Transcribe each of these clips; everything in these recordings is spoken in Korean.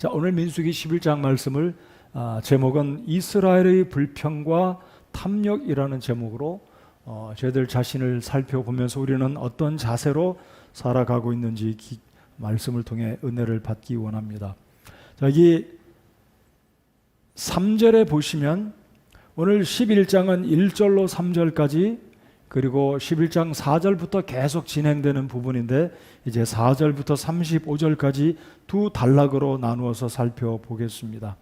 자, 오늘 민수기 11장 말씀을 제목은 이스라엘의 불평과 탐욕이라는 제목으로 저희들 자신을 살펴보면서 우리는 어떤 자세로 살아가고 있는지 말씀을 통해 은혜를 받기 원합니다. 자, 여기 3절에 보시면 오늘 11장은 1절로 3절까지 그리고 11장 4절부터 계속 진행되는 부분인데 이제 4절부터 35절까지 두 단락으로 나누어서 살펴보겠습니다.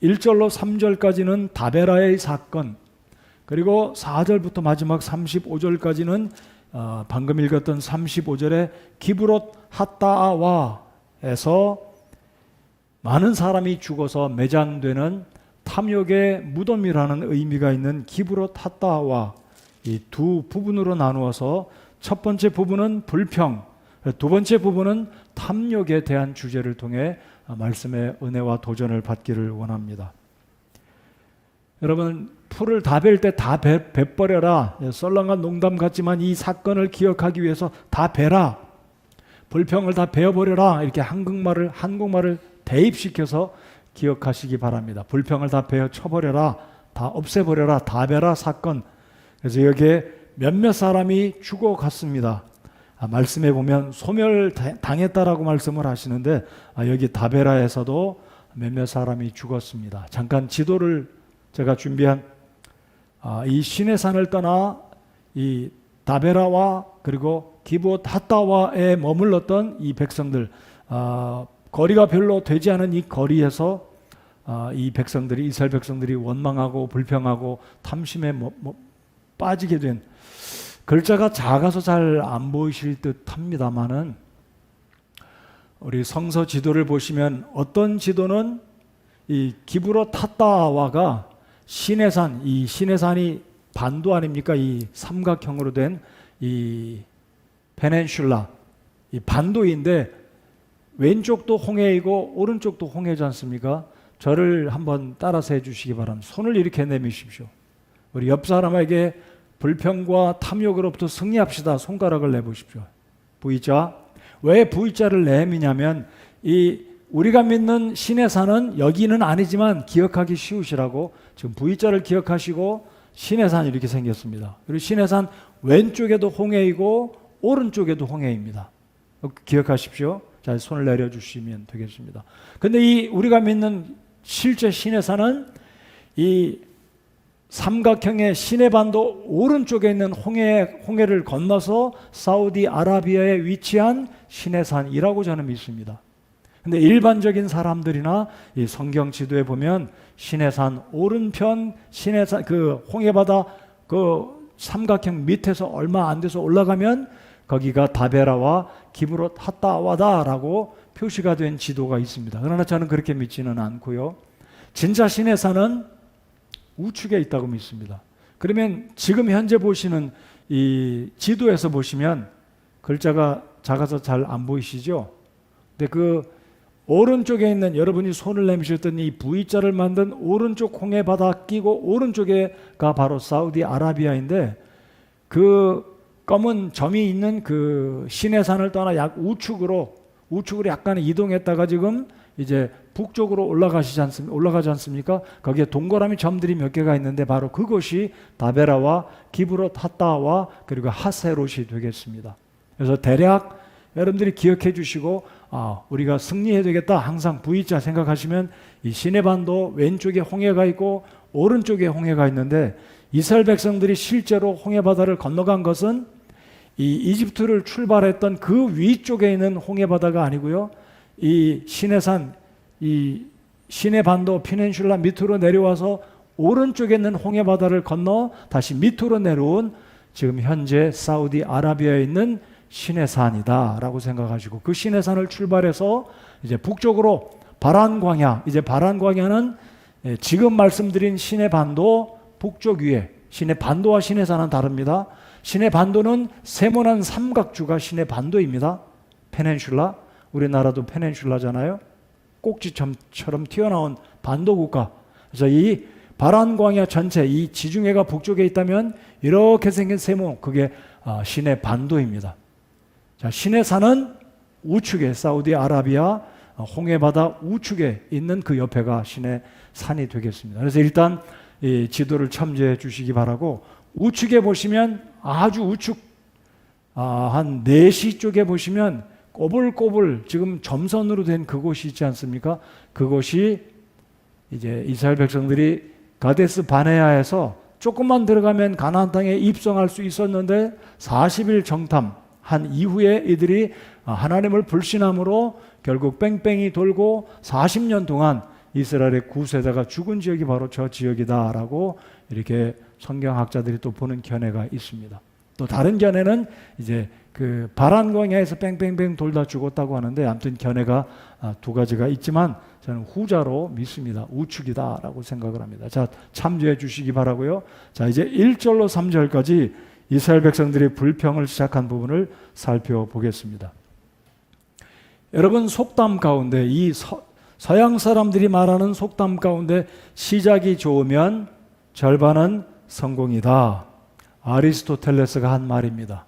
1절로 3절까지는 다베라의 사건, 그리고 4절부터 마지막 35절까지는 방금 읽었던 35절에 기브롯 핫다아와에서 많은 사람이 죽어서 매장되는 탐욕의 무덤이라는 의미가 있는 기브롯 핫다아와, 이 두 부분으로 나누어서 첫 번째 부분은 불평, 두 번째 부분은 탐욕에 대한 주제를 통해 말씀의 은혜와 도전을 받기를 원합니다. 여러분, 풀을 다 벨 때 다 베버려라. 썰렁한 농담 같지만 이 사건을 기억하기 위해서 다 베라. 불평을 다 베어버려라. 이렇게 한국말을 대입시켜서 기억하시기 바랍니다. 불평을 다 베어 쳐버려라. 다 없애버려라. 다 베라 사건. 그래서 여기에 몇몇 사람이 죽어갔습니다. 말씀에 보면 소멸당했다라고 말씀을 하시는데 여기 다베라에서도 몇몇 사람이 죽었습니다. 잠깐 지도를 제가 준비한 이 시내산을 떠나 이 다베라와 그리고 기브롯 핫다와에 머물렀던 이 백성들, 거리가 별로 되지 않은 이 거리에서 이 백성들이, 이스라엘 백성들이 원망하고 불평하고 탐심에 빠지게 된, 글자가 작아서 잘 안 보이실 듯 합니다만은 우리 성서 지도를 보시면 어떤 지도는 이 기브롯 핫다와가 시내산, 이 시내산이 반도 아닙니까? 이 삼각형으로 된 이 페넨슐라, 이 반도인데 왼쪽도 홍해이고 오른쪽도 홍해지 않습니까? 저를 한번 따라서 해주시기 바랍니다. 손을 이렇게 내미십시오. 우리 옆 사람에게 불평과 탐욕으로부터 승리합시다. 손가락을 내보십시오. V자. 왜 V자를 내미냐면 이 우리가 믿는 시내산은 여기는 아니지만 기억하기 쉬우시라고 지금 V자를 기억하시고 시내산이 이렇게 생겼습니다. 그리고 시내산 왼쪽에도 홍해이고 오른쪽에도 홍해입니다. 기억하십시오. 자, 손을 내려주시면 되겠습니다. 근데 이 우리가 믿는 실제 시내산은 이 삼각형의 시내반도 오른쪽에 있는 홍해를 건너서 사우디아라비아에 위치한 시내산이라고 저는 믿습니다. 근데 일반적인 사람들이나 이 성경 지도에 보면 시내산 오른편, 시내산 그 홍해바다 그 삼각형 밑에서 얼마 안 돼서 올라가면 거기가 다베라와 기브롯 핫다와다라고 표시가 된 지도가 있습니다. 그러나 저는 그렇게 믿지는 않고요. 진짜 시내산은 우측에 있다고 믿습니다. 그러면 지금 현재 보시는 이 지도에서 보시면 글자가 작아서 잘 안 보이시죠? 근데 그 오른쪽에 있는, 여러분이 손을 내미셨던 이 V자를 만든 오른쪽 홍해바다 끼고 오른쪽에가 바로 사우디아라비아인데 그 검은 점이 있는 그 시내산을 떠나 약 우측으로 약간 이동했다가 지금 이제 북쪽으로 올라가지 않습니까? 거기에 동그라미 점들이 몇 개가 있는데 바로 그것이 다베라와 기브롯 핫다와 그리고 하세롯이 되겠습니다. 그래서 대략 여러분들이 기억해 주시고 우리가 승리해야 되겠다 항상 V자 생각하시면 이 시내반도 왼쪽에 홍해가 있고 오른쪽에 홍해가 있는데 이스라엘 백성들이 실제로 홍해바다를 건너간 것은 이 이집트를 출발했던 그 위쪽에 있는 홍해바다가 아니고요. 이 시내산, 이 시내반도 피넨슐라 밑으로 내려와서 오른쪽에 있는 홍해바다를 건너 다시 밑으로 내려온 지금 현재 사우디아라비아에 있는 시내산이다라고 생각하시고 그 시내산을 출발해서 이제 북쪽으로 바란 광야, 이제 바란 광야는 지금 말씀드린 시내반도 북쪽 위에, 시내반도와 시내산은 다릅니다. 시내반도는 세모난 삼각주가 시내반도입니다. 페넨슐라, 우리나라도 페넨슐라잖아요. 꼭지점처럼 튀어나온 반도 국가. 그래서 이 바란 광야 전체, 이 지중해가 북쪽에 있다면 이렇게 생긴 세모, 그게 시내반도입니다. 자, 시내산은 우측에 사우디아라비아 홍해바다 우측에 있는 그 옆에가 신의 산이 되겠습니다. 그래서 일단 이 지도를 참조해 주시기 바라고, 우측에 보시면 아주 우측 한 4시 쪽에 보시면 꼬불꼬불 지금 점선으로 된 그곳이 있지 않습니까? 그곳이 이제 이스라엘 백성들이 가데스 바네아에서 조금만 들어가면 가나안 땅에 입성할 수 있었는데 40일 정탐한 이후에 이들이 하나님을 불신함으로 결국 뺑뺑이 돌고 40년 동안 이스라엘의 구세대가 죽은 지역이 바로 저 지역이다라고 이렇게 성경학자들이 또 보는 견해가 있습니다. 또 다른 견해는 이제 그 바란 광야에서 뺑뺑뺑 돌다 죽었다고 하는데, 아무튼 견해가 2가지가 있지만 저는 후자로 믿습니다. 우측이다라고 생각을 합니다. 자, 참조해 주시기 바라고요. 자, 이제 1절로 3절까지 이스라엘 백성들이 불평을 시작한 부분을 살펴보겠습니다. 여러분, 속담 가운데 이 서양 사람들이 말하는 속담 가운데 시작이 좋으면 절반은 성공이다. 아리스토텔레스가 한 말입니다.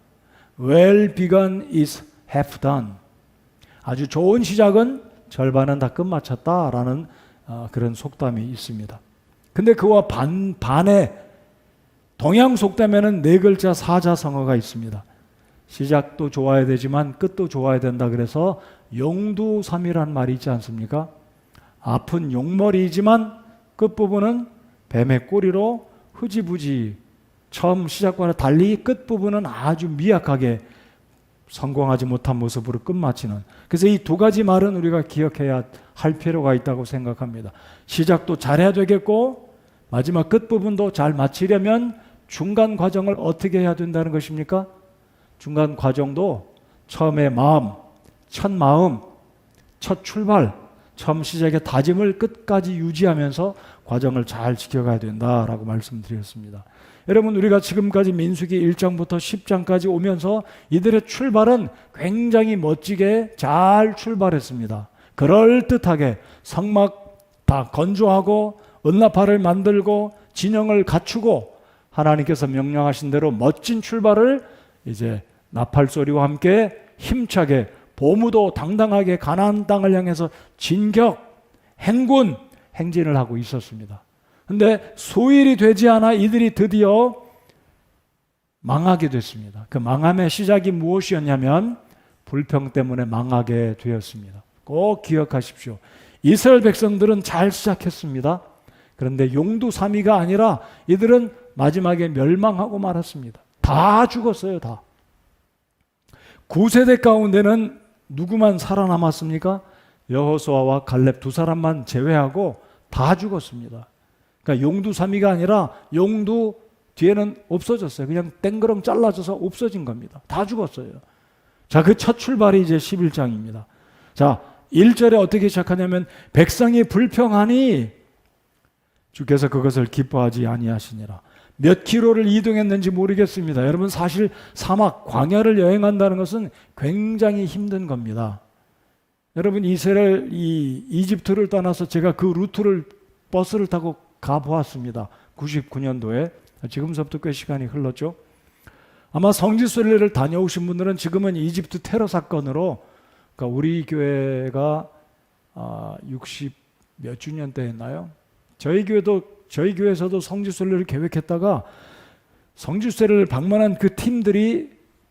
Well begun is half done. 아주 좋은 시작은 절반은 다 끝마쳤다라는 그런 속담이 있습니다. 근데 그와 반의 동양 속담에는 4글자 사자성어가 있습니다. 시작도 좋아야 되지만 끝도 좋아야 된다. 그래서 용두삼이라는 말이 있지 않습니까? 앞은 용머리이지만 끝부분은 뱀의 꼬리로 흐지부지, 처음 시작과는 달리 끝부분은 아주 미약하게 성공하지 못한 모습으로 끝마치는, 그래서 이 2가지 말은 우리가 기억해야 할 필요가 있다고 생각합니다. 시작도 잘해야 되겠고 마지막 끝부분도 잘 마치려면 중간 과정을 어떻게 해야 된다는 것입니까? 중간 과정도 처음의 마음, 첫 출발, 처음 시작의 다짐을 끝까지 유지하면서 과정을 잘 지켜가야 된다라고 말씀드렸습니다. 여러분, 우리가 지금까지 민수기 1장부터 10장까지 오면서 이들의 출발은 굉장히 멋지게 잘 출발했습니다. 그럴듯하게 성막 다 건조하고 은나팔을 만들고 진영을 갖추고 하나님께서 명령하신 대로 멋진 출발을 이제 나팔 소리와 함께 힘차게 보무도 당당하게 가나안 땅을 향해서 진격, 행군, 행진을 하고 있었습니다. 근데 수일이 되지 않아 이들이 드디어 망하게 됐습니다. 그 망함의 시작이 무엇이었냐면 불평 때문에 망하게 되었습니다. 꼭 기억하십시오. 이스라엘 백성들은 잘 시작했습니다. 그런데 용두사미가 아니라 이들은 마지막에 멸망하고 말았습니다. 다 죽었어요. 다. 9세대 가운데는 누구만 살아남았습니까? 여호수아와 갈렙 2사람만 제외하고 다 죽었습니다. 그러니까 용두사미가 아니라 용두 뒤에는 없어졌어요. 그냥 땡그렁 잘라져서 없어진 겁니다. 다 죽었어요. 자, 그 첫 출발이 이제 11장입니다. 자, 1절에 어떻게 시작하냐면 백성이 불평하니 주께서 그것을 기뻐하지 아니하시니라. 몇 킬로를 이동했는지 모르겠습니다. 여러분, 사실 사막, 광야를 여행한다는 것은 굉장히 힘든 겁니다. 여러분, 이집트를 떠나서 제가 그 루트를 버스를 타고 가보았습니다. 99년도에. 지금서부터 꽤 시간이 흘렀죠. 아마 성지순례를 다녀오신 분들은 지금은 이집트 테러 사건으로, 그러니까 우리 교회가 60 몇 주년 때 했나요? 저희 교회에서도 성지순례를 계획했다가 성지순례를 방문한 그 팀들이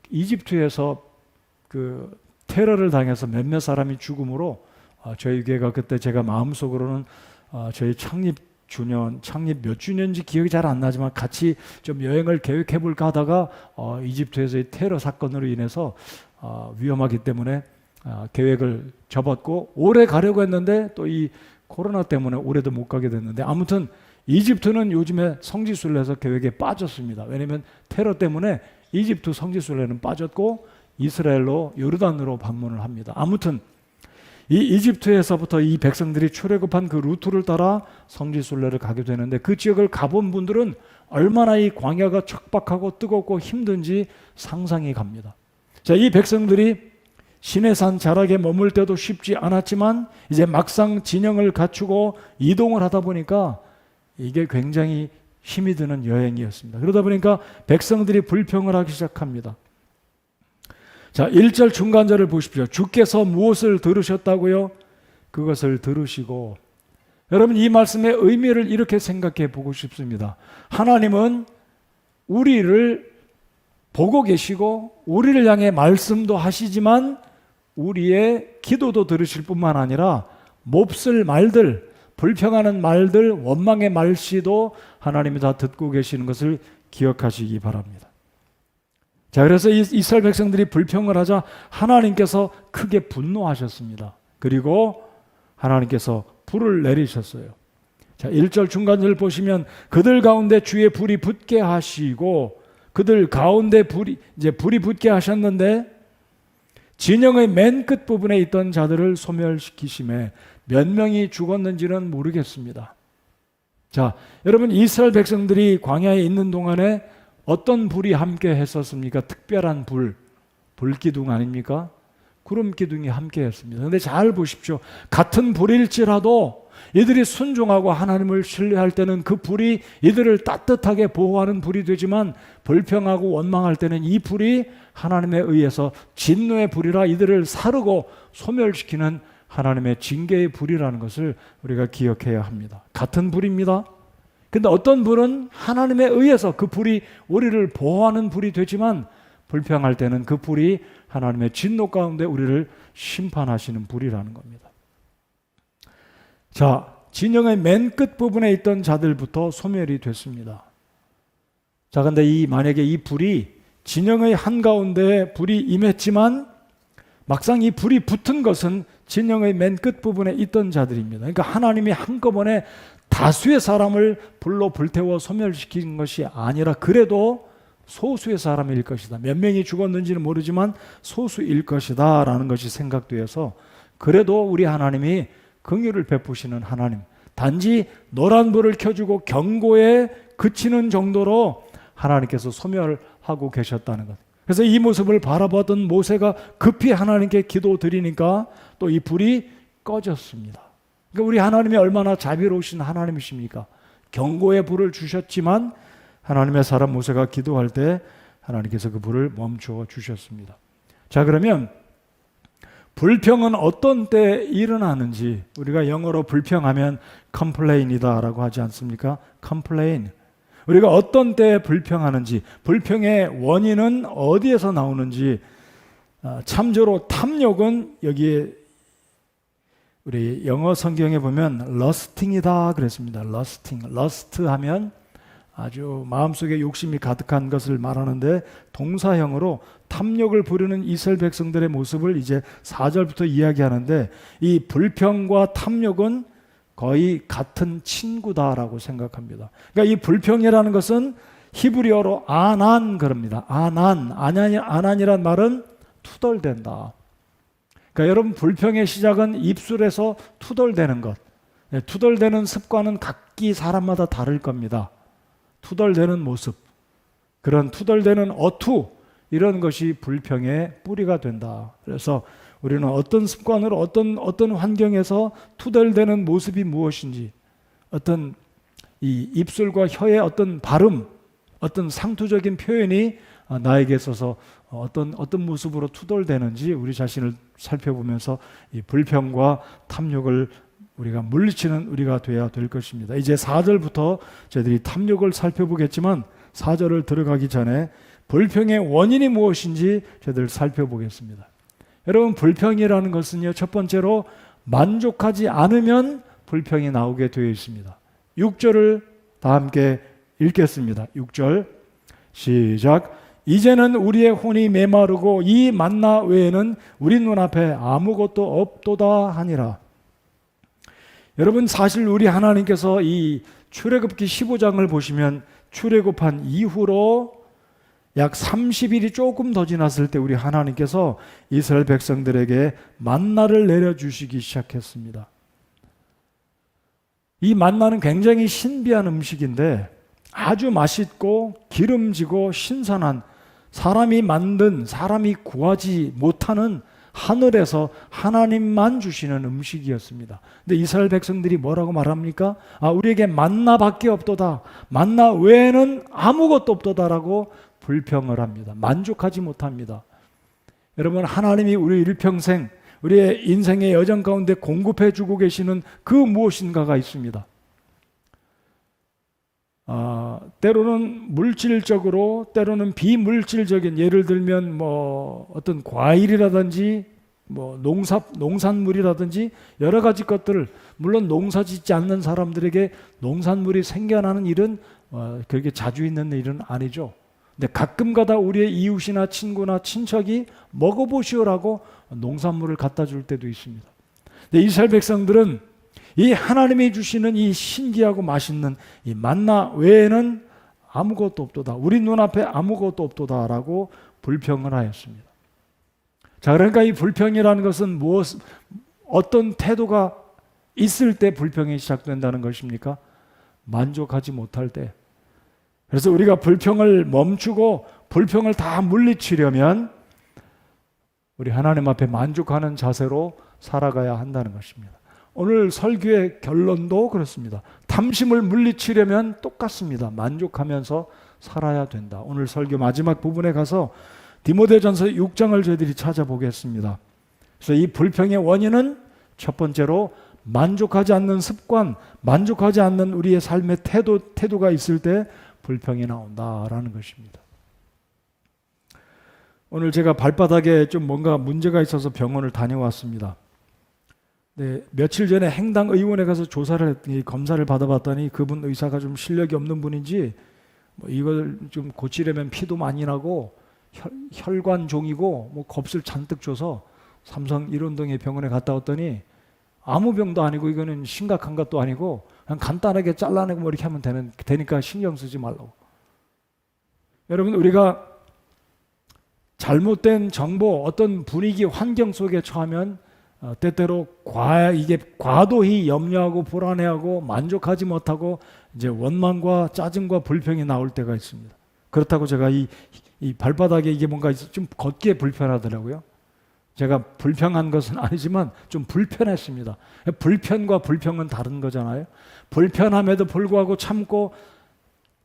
이집트에서 그 테러를 당해서 몇몇 사람이 죽음으로 저희 교회가 그때 제가 마음속으로는 저희 창립 몇 주년인지 기억이 잘 안 나지만 같이 좀 여행을 계획해 볼까 하다가 이집트에서의 테러 사건으로 인해서 위험하기 때문에 계획을 접었고 올해 가려고 했는데 또 이 코로나 때문에 올해도 못 가게 됐는데, 아무튼 이집트는 요즘에 성지순례에서 계획에 빠졌습니다. 왜냐하면 테러 때문에 이집트 성지순례는 빠졌고 이스라엘로 요르단으로 방문을 합니다. 아무튼 이 이집트에서부터 이 백성들이 출애굽한 그 루트를 따라 성지순례를 가게 되는데, 그 지역을 가본 분들은 얼마나 이 광야가 척박하고 뜨겁고 힘든지 상상이 갑니다. 자, 이 백성들이 시내산 자락에 머물 때도 쉽지 않았지만 이제 막상 진영을 갖추고 이동을 하다 보니까 이게 굉장히 힘이 드는 여행이었습니다. 그러다 보니까 백성들이 불평을 하기 시작합니다. 자, 1절 중간절을 보십시오. 주께서 무엇을 들으셨다고요? 그것을 들으시고, 여러분 이 말씀의 의미를 이렇게 생각해 보고 싶습니다. 하나님은 우리를 보고 계시고 우리를 향해 말씀도 하시지만 우리의 기도도 들으실 뿐만 아니라 몹쓸 말들, 불평하는 말들, 원망의 말씨도 하나님이 다 듣고 계시는 것을 기억하시기 바랍니다. 자, 그래서 이스라엘 백성들이 불평을 하자 하나님께서 크게 분노하셨습니다. 그리고 하나님께서 불을 내리셨어요. 자, 1절 중간절 보시면 그들 가운데 주의 불이 붙게 하시고, 그들 가운데 불이 붙게 하셨는데 진영의 맨 끝 부분에 있던 자들을 소멸시키심에 몇 명이 죽었는지는 모르겠습니다. 자, 여러분 이스라엘 백성들이 광야에 있는 동안에 어떤 불이 함께 했었습니까? 특별한 불기둥 아닙니까? 구름 기둥이 함께 했습니다. 그런데 잘 보십시오. 같은 불일지라도 이들이 순종하고 하나님을 신뢰할 때는 그 불이 이들을 따뜻하게 보호하는 불이 되지만, 불평하고 원망할 때는 이 불이 하나님에 의해서 진노의 불이라 이들을 사르고 소멸시키는 하나님의 징계의 불이라는 것을 우리가 기억해야 합니다. 같은 불입니다. 근데 어떤 불은 하나님에 의해서 그 불이 우리를 보호하는 불이 되지만, 불평할 때는 그 불이 하나님의 진노 가운데 우리를 심판하시는 불이라는 겁니다. 자, 진영의 맨 끝 부분에 있던 자들부터 소멸이 됐습니다. 자, 근데 만약에 이 불이 진영의 한가운데 불이 임했지만 막상 이 불이 붙은 것은 진영의 맨 끝 부분에 있던 자들입니다. 그러니까 하나님이 한꺼번에 다수의 사람을 불로 불태워 소멸시킨 것이 아니라 그래도 소수의 사람일 것이다. 몇 명이 죽었는지는 모르지만 소수일 것이다 라는 것이 생각되어서, 그래도 우리 하나님이 긍휼을 베푸시는 하나님, 단지 노란 불을 켜주고 경고에 그치는 정도로 하나님께서 소멸하고 계셨다는 것. 그래서 이 모습을 바라보던 모세가 급히 하나님께 기도드리니까 또 이 불이 꺼졌습니다. 그러니까 우리 하나님이 얼마나 자비로우신 하나님이십니까? 경고의 불을 주셨지만 하나님의 사람 모세가 기도할 때 하나님께서 그 불을 멈추어 주셨습니다. 자, 그러면 불평은 어떤 때 일어나는지, 우리가 영어로 불평하면 complain이다 라고 하지 않습니까? complain. 우리가 어떤 때 불평하는지, 불평의 원인은 어디에서 나오는지, 참조로 탐욕은 여기에 우리 영어 성경에 보면 lusting이다 그랬습니다. lust 하면 아주 마음속에 욕심이 가득한 것을 말하는데, 동사형으로 탐욕을 부르는 이스라엘 백성들의 모습을 이제 4절부터 이야기하는데, 이 불평과 탐욕은 거의 같은 친구다라고 생각합니다. 그러니까 이 불평이라는 것은 히브리어로 아난 그럽니다. 아난이란 말은 투덜댄다. 그러니까 여러분, 불평의 시작은 입술에서 투덜대는 것. 투덜대는 습관은 각기 사람마다 다를 겁니다. 투덜대는 모습, 그런 투덜대는 어투, 이런 것이 불평의 뿌리가 된다. 그래서 우리는 어떤 습관으로 어떤 환경에서 투덜대는 모습이 무엇인지, 어떤 이 입술과 혀의 어떤 발음, 어떤 상투적인 표현이 나에게 있어서 어떤 모습으로 투덜대는지 우리 자신을 살펴보면서 이 불평과 탐욕을 우리가 물리치는 우리가 되어야 될 것입니다. 이제 4절부터 저희들이 탐욕을 살펴보겠지만 4절을 들어가기 전에 불평의 원인이 무엇인지 저희들 살펴보겠습니다. 여러분, 불평이라는 것은요, 첫 번째로 만족하지 않으면 불평이 나오게 되어 있습니다. 6절을 다 함께 읽겠습니다. 6절 시작. 이제는 우리의 혼이 메마르고 이 만나 외에는 우리 눈앞에 아무것도 없도다 하니라. 여러분, 사실 우리 하나님께서 이 출애굽기 15장을 보시면 출애굽한 이후로 약 30일이 조금 더 지났을 때 우리 하나님께서 이스라엘 백성들에게 만나를 내려주시기 시작했습니다. 이 만나는 굉장히 신비한 음식인데 아주 맛있고 기름지고 신선한, 사람이 만든, 사람이 구하지 못하는 하늘에서 하나님만 주시는 음식이었습니다. 근데 이스라엘 백성들이 뭐라고 말합니까? 우리에게 만나밖에 없도다, 만나 외에는 아무것도 없도다라고 불평을 합니다. 만족하지 못합니다. 여러분, 하나님이 우리 일평생 우리의 인생의 여정 가운데 공급해 주고 계시는 그 무엇인가가 있습니다. 때로는 물질적으로, 때로는 비물질적인, 예를 들면 어떤 과일이라든지 농산물이라든지 여러 가지 것들을, 물론 농사 짓지 않는 사람들에게 농산물이 생겨나는 일은 그렇게 자주 있는 일은 아니죠. 근데 가끔가다 우리의 이웃이나 친구나 친척이 먹어보시오라고 농산물을 갖다 줄 때도 있습니다. 근데 이스라엘 백성들은 이 하나님이 주시는 이 신기하고 맛있는 이 만나 외에는 아무것도 없도다, 우리 눈앞에 아무것도 없도다라고 불평을 하였습니다. 자, 그러니까 이 불평이라는 것은 어떤 태도가 있을 때 불평이 시작된다는 것입니까? 만족하지 못할 때. 그래서 우리가 불평을 멈추고 불평을 다 물리치려면 우리 하나님 앞에 만족하는 자세로 살아가야 한다는 것입니다. 오늘 설교의 결론도 그렇습니다. 탐심을 물리치려면 똑같습니다. 만족하면서 살아야 된다. 오늘 설교 마지막 부분에 가서 디모데전서 6장을 저희들이 찾아보겠습니다. 그래서 이 불평의 원인은 첫 번째로 만족하지 않는 습관, 만족하지 않는 우리의 삶의 태도가 있을 때 불평이 나온다라는 것입니다. 오늘 제가 발바닥에 좀 뭔가 문제가 있어서 병원을 다녀왔습니다. 네, 며칠 전에 행당의원에 가서 검사를 받아봤더니 그분 의사가 좀 실력이 없는 분인지 이걸 좀 고치려면 피도 많이 나고 혈관종이고 겁을 잔뜩 줘서 삼성 일원동의 병원에 갔다 왔더니 아무 병도 아니고 이거는 심각한 것도 아니고 그냥 간단하게 잘라내고 이렇게 하면 되니까 신경 쓰지 말라고. 여러분, 우리가 잘못된 정보, 어떤 분위기, 환경 속에 처하면 때때로 이게 과도히 염려하고 불안해하고 만족하지 못하고 이제 원망과 짜증과 불평이 나올 때가 있습니다. 그렇다고 제가 이 발바닥에 이게 뭔가 좀 걷기에 불편하더라고요. 제가 불평한 것은 아니지만 좀 불편했습니다. 불편과 불평은 다른 거잖아요. 불편함에도 불구하고 참고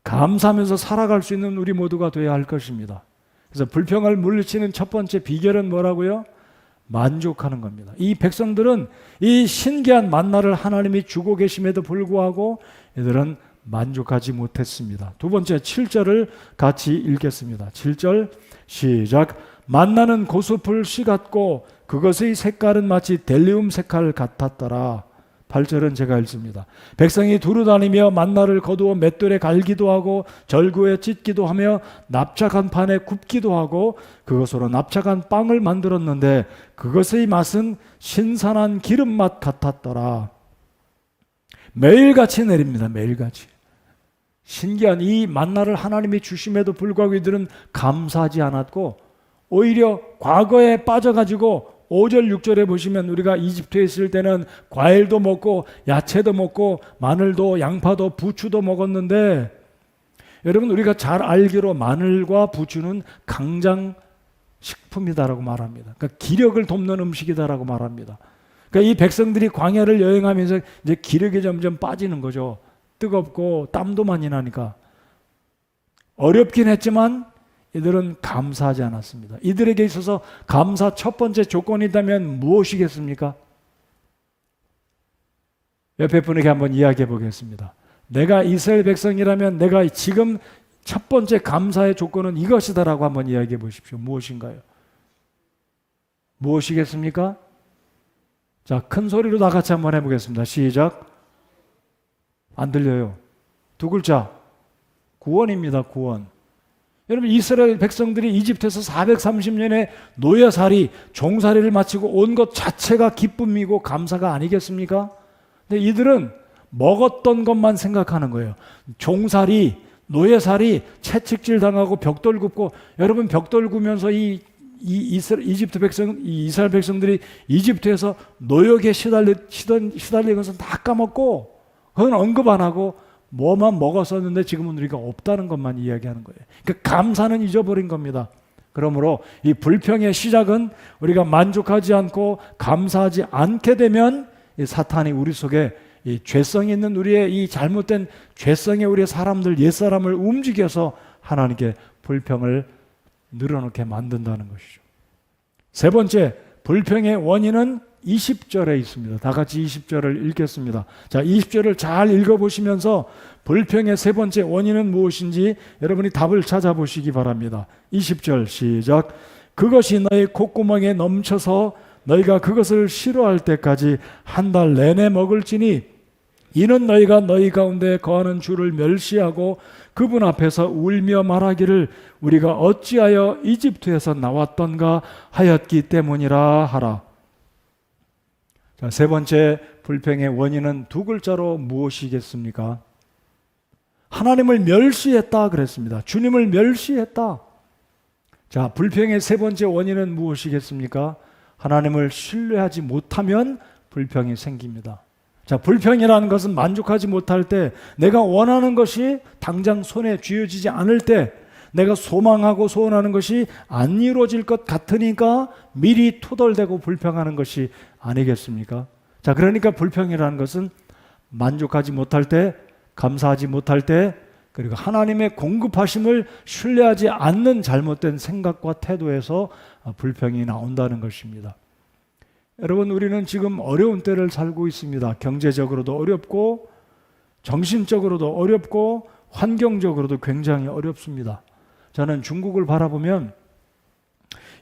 감사하면서 살아갈 수 있는 우리 모두가 되어야 할 것입니다. 그래서 불평을 물리치는 첫 번째 비결은 뭐라고요? 만족하는 겁니다. 이 백성들은 이 신기한 만나를 하나님이 주고 계심에도 불구하고 이들은 만족하지 못했습니다. 두 번째 7절을 같이 읽겠습니다. 7절 시작. 만나는 고수풀 씨 같고 그것의 색깔은 마치 델리움 색깔 같았더라. 8절은 제가 읽습니다. 백성이 두루다니며 만나를 거두어 맷돌에 갈기도 하고 절구에 찢기도 하며 납작한 판에 굽기도 하고 그것으로 납작한 빵을 만들었는데 그것의 맛은 신선한 기름맛 같았더라. 매일같이 내립니다. 매일같이. 신기한 이 만나를 하나님이 주심에도 불구하고 이들은 감사하지 않았고 오히려 과거에 빠져가지고 5절 6절에 보시면 우리가 이집트에 있을 때는 과일도 먹고 야채도 먹고 마늘도 양파도 부추도 먹었는데 여러분, 우리가 잘 알기로 마늘과 부추는 강장 식품이다라고 말합니다. 그러니까 기력을 돕는 음식이다라고 말합니다. 그러니까 이 백성들이 광야를 여행하면서 이제 기력이 점점 빠지는 거죠. 뜨겁고 땀도 많이 나니까. 어렵긴 했지만 이들은 감사하지 않았습니다. 이들에게 있어서 감사 첫 번째 조건이 있다면 무엇이겠습니까? 옆에 분에게 한번 이야기해 보겠습니다. 내가 이스라엘 백성이라면 내가 지금 첫 번째 감사의 조건은 이것이다라고 한번 이야기해 보십시오. 무엇인가요? 무엇이겠습니까? 자, 큰 소리로 다 같이 한번 해보겠습니다. 시작. 안 들려요. 두 글자. 구원입니다. 구원. 여러분, 이스라엘 백성들이 이집트에서 430년의 노예살이, 종살이를 마치고 온 것 자체가 기쁨이고 감사가 아니겠습니까? 근데 이들은 먹었던 것만 생각하는 거예요. 종살이, 노예살이, 채찍질 당하고 벽돌 굽고, 여러분 벽돌 굽면서 이스라엘 백성들이 이집트에서 노역에 시달린 것은 다 까먹고, 그건 언급 안 하고 뭐만 먹었었는데 지금은 우리가 없다는 것만 이야기하는 거예요. 그러니까 감사는 잊어버린 겁니다. 그러므로 이 불평의 시작은 우리가 만족하지 않고 감사하지 않게 되면 이 사탄이 우리 속에 이 죄성이 있는 우리의 이 잘못된 죄성의 우리의 사람들, 옛사람을 움직여서 하나님께 불평을 늘어놓게 만든다는 것이죠. 세 번째, 불평의 원인은 20절에 있습니다. 다 같이 20절을 읽겠습니다. 자, 20절을 잘 읽어보시면서 불평의 세 번째 원인은 무엇인지 여러분이 답을 찾아보시기 바랍니다. 20절 시작. 그것이 너희 콧구멍에 넘쳐서 너희가 그것을 싫어할 때까지 한 달 내내 먹을지니 이는 너희가 너희 가운데 거하는 주를 멸시하고 그분 앞에서 울며 말하기를 우리가 어찌하여 이집트에서 나왔던가 하였기 때문이라 하라. 자, 세 번째 불평의 원인은 두 글자로 무엇이겠습니까? 하나님을 멸시했다 그랬습니다. 주님을 멸시했다. 자, 불평의 세 번째 원인은 무엇이겠습니까? 하나님을 신뢰하지 못하면 불평이 생깁니다. 자, 불평이라는 것은 만족하지 못할 때, 내가 원하는 것이 당장 손에 쥐어지지 않을 때, 내가 소망하고 소원하는 것이 안 이루어질 것 같으니까 미리 투덜대고 불평하는 것이 아니겠습니까? 자, 그러니까 불평이라는 것은 만족하지 못할 때, 감사하지 못할 때, 그리고 하나님의 공급하심을 신뢰하지 않는 잘못된 생각과 태도에서 불평이 나온다는 것입니다. 여러분, 우리는 지금 어려운 때를 살고 있습니다. 경제적으로도 어렵고 정신적으로도 어렵고 환경적으로도 굉장히 어렵습니다. 저는 중국을 바라보면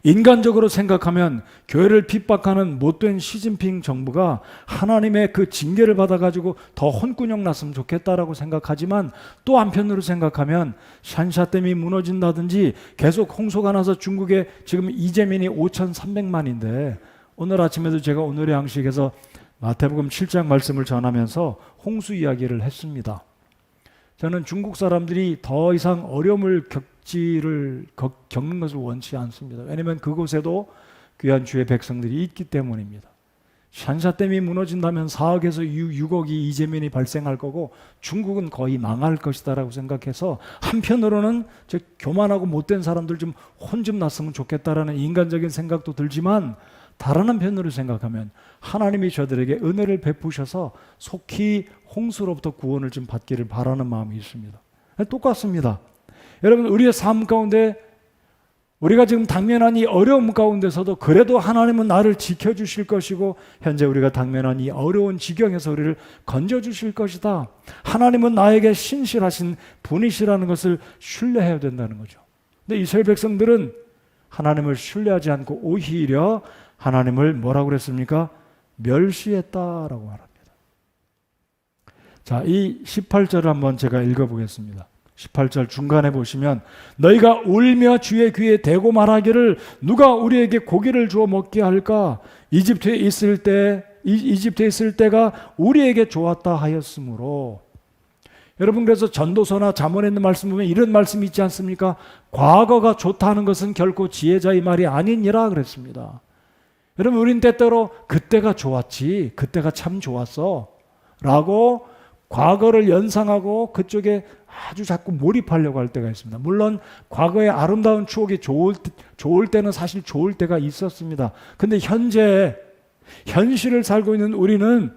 인간적으로 생각하면 교회를 핍박하는 못된 시진핑 정부가 하나님의 그 징계를 받아가지고 더 혼꾸녕 났으면 좋겠다라고 생각하지만 또 한편으로 생각하면 샨샤댐이 무너진다든지 계속 홍수가 나서 중국에 지금 이재민이 5,300만인데 오늘 아침에도 제가 오늘의 양식에서 마태복음 7장 말씀을 전하면서 홍수 이야기를 했습니다. 저는 중국 사람들이 더 이상 어려움을 겪는 것을 원치 않습니다. 왜냐하면 그곳에도 귀한 주의 백성들이 있기 때문입니다. 샨샤댐이 무너진다면 4억에서 6억이 이재민이 발생할 거고 중국은 거의 망할 것이다라고 생각해서 한편으로는 저 교만하고 못된 사람들 좀 혼 좀 났으면 좋겠다라는 인간적인 생각도 들지만 다른 한편으로 생각하면 하나님이 저들에게 은혜를 베푸셔서 속히 홍수로부터 구원을 좀 받기를 바라는 마음이 있습니다. 똑같습니다. 여러분, 우리의 삶 가운데 우리가 지금 당면한 이 어려움 가운데서도 그래도 하나님은 나를 지켜주실 것이고 현재 우리가 당면한 이 어려운 지경에서 우리를 건져주실 것이다. 하나님은 나에게 신실하신 분이시라는 것을 신뢰해야 된다는 거죠. 근데 이스라엘 백성들은 하나님을 신뢰하지 않고 오히려 하나님을 뭐라고 그랬습니까? 멸시했다라고 말합니다. 자, 이 18절을 한번 제가 읽어보겠습니다. 18절 중간에 보시면 너희가 울며 주의 귀에 대고 말하기를 누가 우리에게 고기를 주어 먹게 할까? 이집트에 있을 때가 우리에게 좋았다 하였으므로. 여러분, 그래서 전도서나 잠언에 있는 말씀 보면 이런 말씀이 있지 않습니까? 과거가 좋다는 것은 결코 지혜자의 말이 아니니라 그랬습니다. 여러분, 우린 때때로 그때가 좋았지, 그때가 참 좋았어 라고 과거를 연상하고 그쪽에 아주 자꾸 몰입하려고 할 때가 있습니다. 물론 과거의 아름다운 추억이 좋을 때는 사실 좋을 때가 있었습니다. 근데 현재 현실을 살고 있는 우리는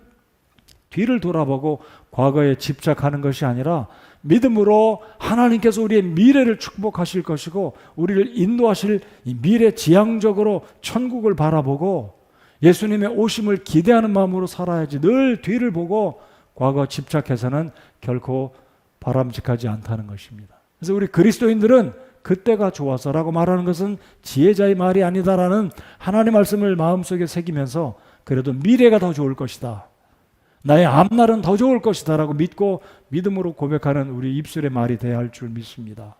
뒤를 돌아보고 과거에 집착하는 것이 아니라 믿음으로 하나님께서 우리의 미래를 축복하실 것이고 우리를 인도하실 이 미래 지향적으로 천국을 바라보고 예수님의 오심을 기대하는 마음으로 살아야지, 늘 뒤를 보고 과거 집착해서는 결코 바람직하지 않다는 것입니다. 그래서 우리 그리스도인들은 그때가 좋아서라고 말하는 것은 지혜자의 말이 아니다라는 하나님의 말씀을 마음속에 새기면서 그래도 미래가 더 좋을 것이다, 나의 앞날은 더 좋을 것이다 라고 믿고 믿음으로 고백하는 우리 입술의 말이 돼야 할 줄 믿습니다.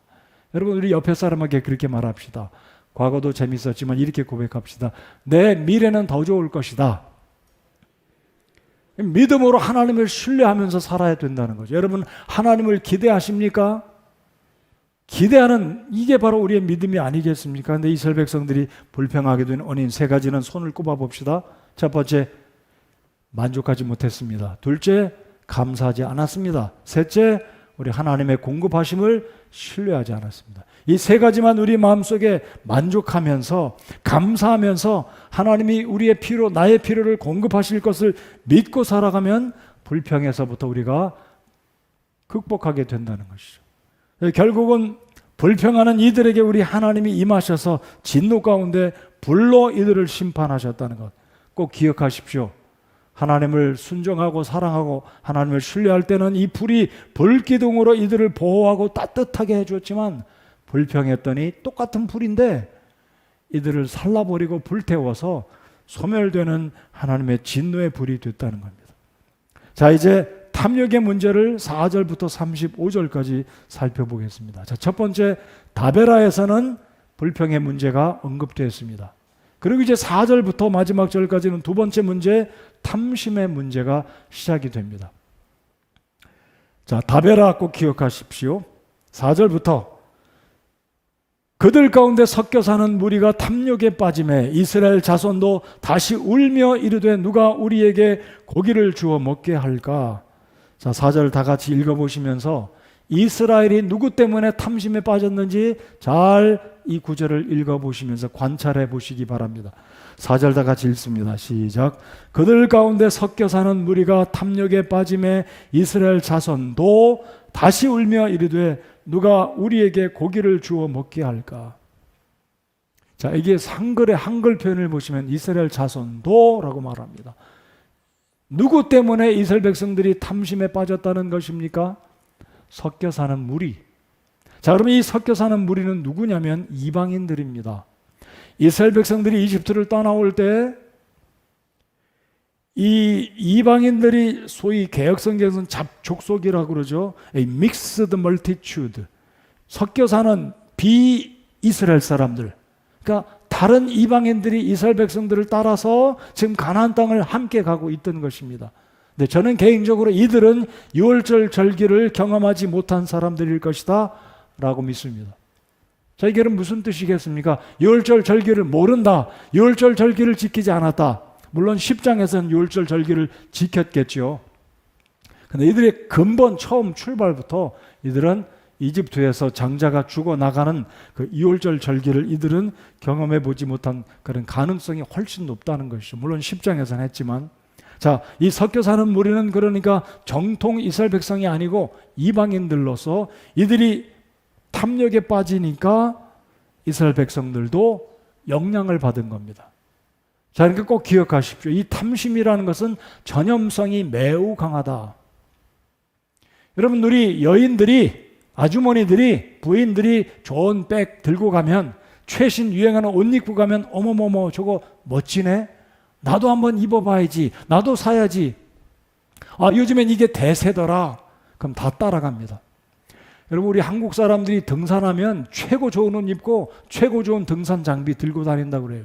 여러분, 우리 옆에 사람에게 그렇게 말합시다. 과거도 재밌었지만 이렇게 고백합시다. 내 미래는 더 좋을 것이다. 믿음으로 하나님을 신뢰하면서 살아야 된다는 거죠. 여러분, 하나님을 기대하십니까? 기대하는 이게 바로 우리의 믿음이 아니겠습니까? 근데 이스라엘 백성들이 불평하게 된 원인 세 가지는 손을 꼽아 봅시다. 첫 번째, 만족하지 못했습니다. 둘째, 감사하지 않았습니다. 셋째, 우리 하나님의 공급하심을 신뢰하지 않았습니다. 이 세 가지만 우리 마음속에 만족하면서 감사하면서 하나님이 우리의 필요, 나의 필요를 공급하실 것을 믿고 살아가면 불평에서부터 우리가 극복하게 된다는 것이죠. 결국은 불평하는 이들에게 우리 하나님이 임하셔서 진노 가운데 불로 이들을 심판하셨다는 것 꼭 기억하십시오. 하나님을 순종하고 사랑하고 하나님을 신뢰할 때는 이 불이 불기둥으로 이들을 보호하고 따뜻하게 해줬지만 불평했더니 똑같은 불인데 이들을 살라버리고 불태워서 소멸되는 하나님의 진노의 불이 됐다는 겁니다. 자, 이제 탐욕의 문제를 4절부터 35절까지 살펴보겠습니다. 자, 첫 번째 다베라에서는 불평의 문제가 언급되었습니다. 그리고 이제 4절부터 마지막 절까지는 두 번째 문제, 탐심의 문제가 시작이 됩니다. 자, 다베라 꼭 기억하십시오. 4절부터 그들 가운데 섞여 사는 무리가 탐욕에 빠짐에 이스라엘 자손도 다시 울며 이르되 누가 우리에게 고기를 주어 먹게 할까? 자, 4절 다 같이 읽어보시면서 이스라엘이 누구 때문에 탐심에 빠졌는지 잘 이 구절을 읽어보시면서 관찰해 보시기 바랍니다. 4절 다 같이 읽습니다. 시작. 그들 가운데 섞여 사는 무리가 탐욕에 빠짐에 이스라엘 자손도 다시 울며 이르되 누가 우리에게 고기를 주어 먹게 할까? 자, 이게 한글의 한글 표현을 보시면 이스라엘 자손도 라고 말합니다. 누구 때문에 이스라엘 백성들이 탐심에 빠졌다는 것입니까? 섞여 사는 무리. 자, 그러면 이 섞여 사는 무리는 누구냐면 이방인들입니다. 이스라엘 백성들이 이집트를 떠나올 때 이 이방인들이 소위 개혁성경에서는 잡족속이라고 그러죠. Mixed multitude. 섞여 사는 비이스라엘 사람들. 그러니까 다른 이방인들이 이스라엘 백성들을 따라서 지금 가나안 땅을 함께 가고 있던 것입니다. 근데 저는 개인적으로 이들은 유월절 절기를 경험하지 못한 사람들일 것이다 라고 믿습니다. 자, 이게 무슨 뜻이겠습니까? 유월절 절기를 모른다. 유월절 절기를 지키지 않았다. 물론 10장에서는 유월절 절기를 지켰겠죠. 근데 이들의 근본 처음 출발부터 이들은 이집트에서 장자가 죽어나가는 그 유월절 절기를 이들은 경험해 보지 못한 그런 가능성이 훨씬 높다는 것이죠. 물론 10장에서는 했지만. 자, 이 섞여 사는 무리는 그러니까 정통 이스라엘 백성이 아니고 이방인들로서 이들이 탐욕에 빠지니까 이스라엘 백성들도 영향을 받은 겁니다. 자, 그러니까 꼭 기억하십시오. 이 탐심이라는 것은 전염성이 매우 강하다. 여러분, 우리 여인들이, 아주머니들이, 부인들이 좋은 백 들고 가면, 최신 유행하는 옷 입고 가면 어머머머 저거 멋지네? 나도 한번 입어봐야지. 나도 사야지. 아, 요즘엔 이게 대세더라. 그럼 다 따라갑니다. 여러분, 우리 한국 사람들이 등산하면 최고 좋은 옷 입고 최고 좋은 등산 장비 들고 다닌다고 그래요.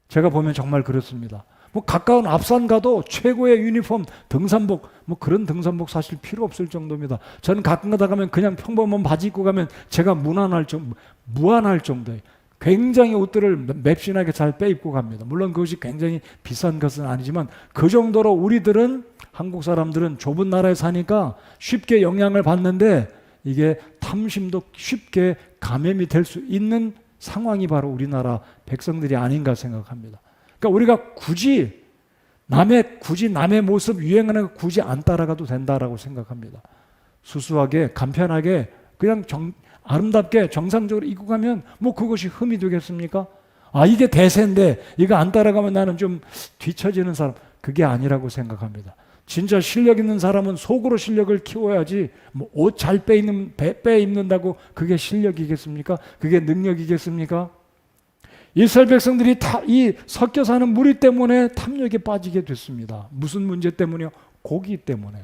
제가 보면 정말 그렇습니다. 뭐 가까운 앞산 가도 최고의 유니폼, 등산복, 뭐 그런 등산복 사실 필요 없을 정도입니다. 저는 가끔 가다 가면 그냥 평범한 바지 입고 가면 제가 무안할 정도예요. 굉장히 옷들을 맵신하게 잘 빼입고 갑니다. 물론 그것이 굉장히 비싼 것은 아니지만 그 정도로 우리들은, 한국 사람들은 좁은 나라에 사니까 쉽게 영향을 받는데 이게 탐심도 쉽게 감염이 될 수 있는 상황이 바로 우리나라 백성들이 아닌가 생각합니다. 그러니까 우리가 굳이 남의 모습 유행하는 거 굳이 안 따라가도 된다라고 생각합니다. 수수하게 간편하게 그냥 아름답게 정상적으로 입고 가면 뭐 그것이 흠이 되겠습니까? 아, 이게 대세인데 이거 안 따라가면 나는 좀 뒤처지는 사람, 그게 아니라고 생각합니다. 진짜 실력 있는 사람은 속으로 실력을 키워야지 뭐 옷 잘 빼입는다고 그게 실력이겠습니까? 그게 능력이겠습니까? 이스라엘 백성들이 이 섞여 사는 무리 때문에 탐욕에 빠지게 됐습니다. 무슨 문제 때문이요? 고기 때문에.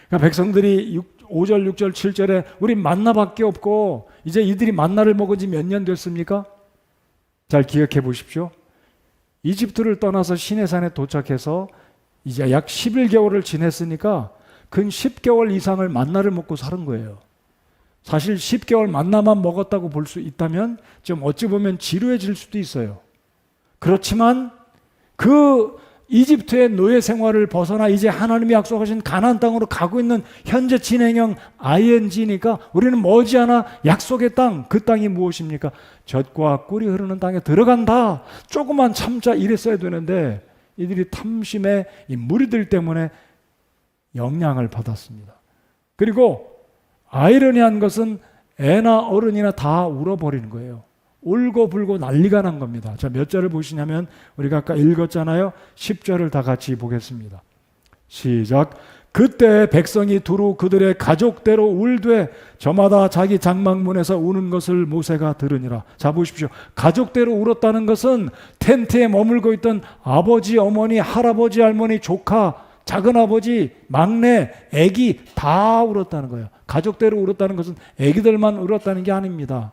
그러니까 백성들이 5절, 6절, 7절에 우리 만나밖에 없고 이제 이들이 만나를 먹은 지 몇 년 됐습니까? 잘 기억해 보십시오. 이집트를 떠나서 시내산에 도착해서 이제 약 11개월을 지냈으니까 근 10개월 이상을 만나를 먹고 사는 거예요. 사실 10개월 만나만 먹었다고 볼 수 있다면 좀 어찌 보면 지루해질 수도 있어요. 그렇지만 그 이집트의 노예 생활을 벗어나 이제 하나님이 약속하신 가나안 땅으로 가고 있는 현재 진행형 ING니까 우리는 머지않아 약속의 땅, 그 땅이 무엇입니까? 젖과 꿀이 흐르는 땅에 들어간다. 조금만 참자 이랬어야 되는데 이들이 탐심의 이 무리들 때문에 영향을 받았습니다. 그리고 아이러니한 것은 애나 어른이나 다 울어버리는 거예요. 울고불고 난리가 난 겁니다. 자, 몇 절을 보시냐면 우리가 아까 읽었잖아요. 10절을 다 같이 보겠습니다. 시작. 그때 백성이 두루 그들의 가족대로 울되 저마다 자기 장막문에서 우는 것을 모세가 들으니라. 자, 보십시오. 가족대로 울었다는 것은 텐트에 머물고 있던 아버지, 어머니, 할아버지, 할머니, 조카, 작은아버지, 막내, 애기 다 울었다는 거예요. 가족대로 울었다는 것은 애기들만 울었다는 게 아닙니다.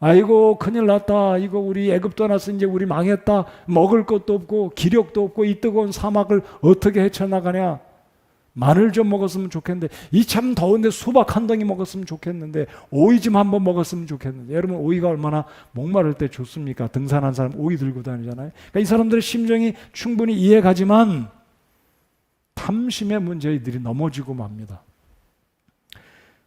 아이고 큰일 났다. 이거 우리 애굽 떠나서 이제 우리 망했다. 먹을 것도 없고 기력도 없고 이 뜨거운 사막을 어떻게 헤쳐나가냐. 마늘 좀 먹었으면 좋겠는데, 이 참 더운데 수박 한 덩이 먹었으면 좋겠는데, 오이 좀 한번 먹었으면 좋겠는데. 여러분, 오이가 얼마나 목마를 때 좋습니까? 등산한 사람 오이 들고 다니잖아요. 그러니까 이 사람들의 심정이 충분히 이해가지만 탐심의 문제에 이들이 넘어지고 맙니다.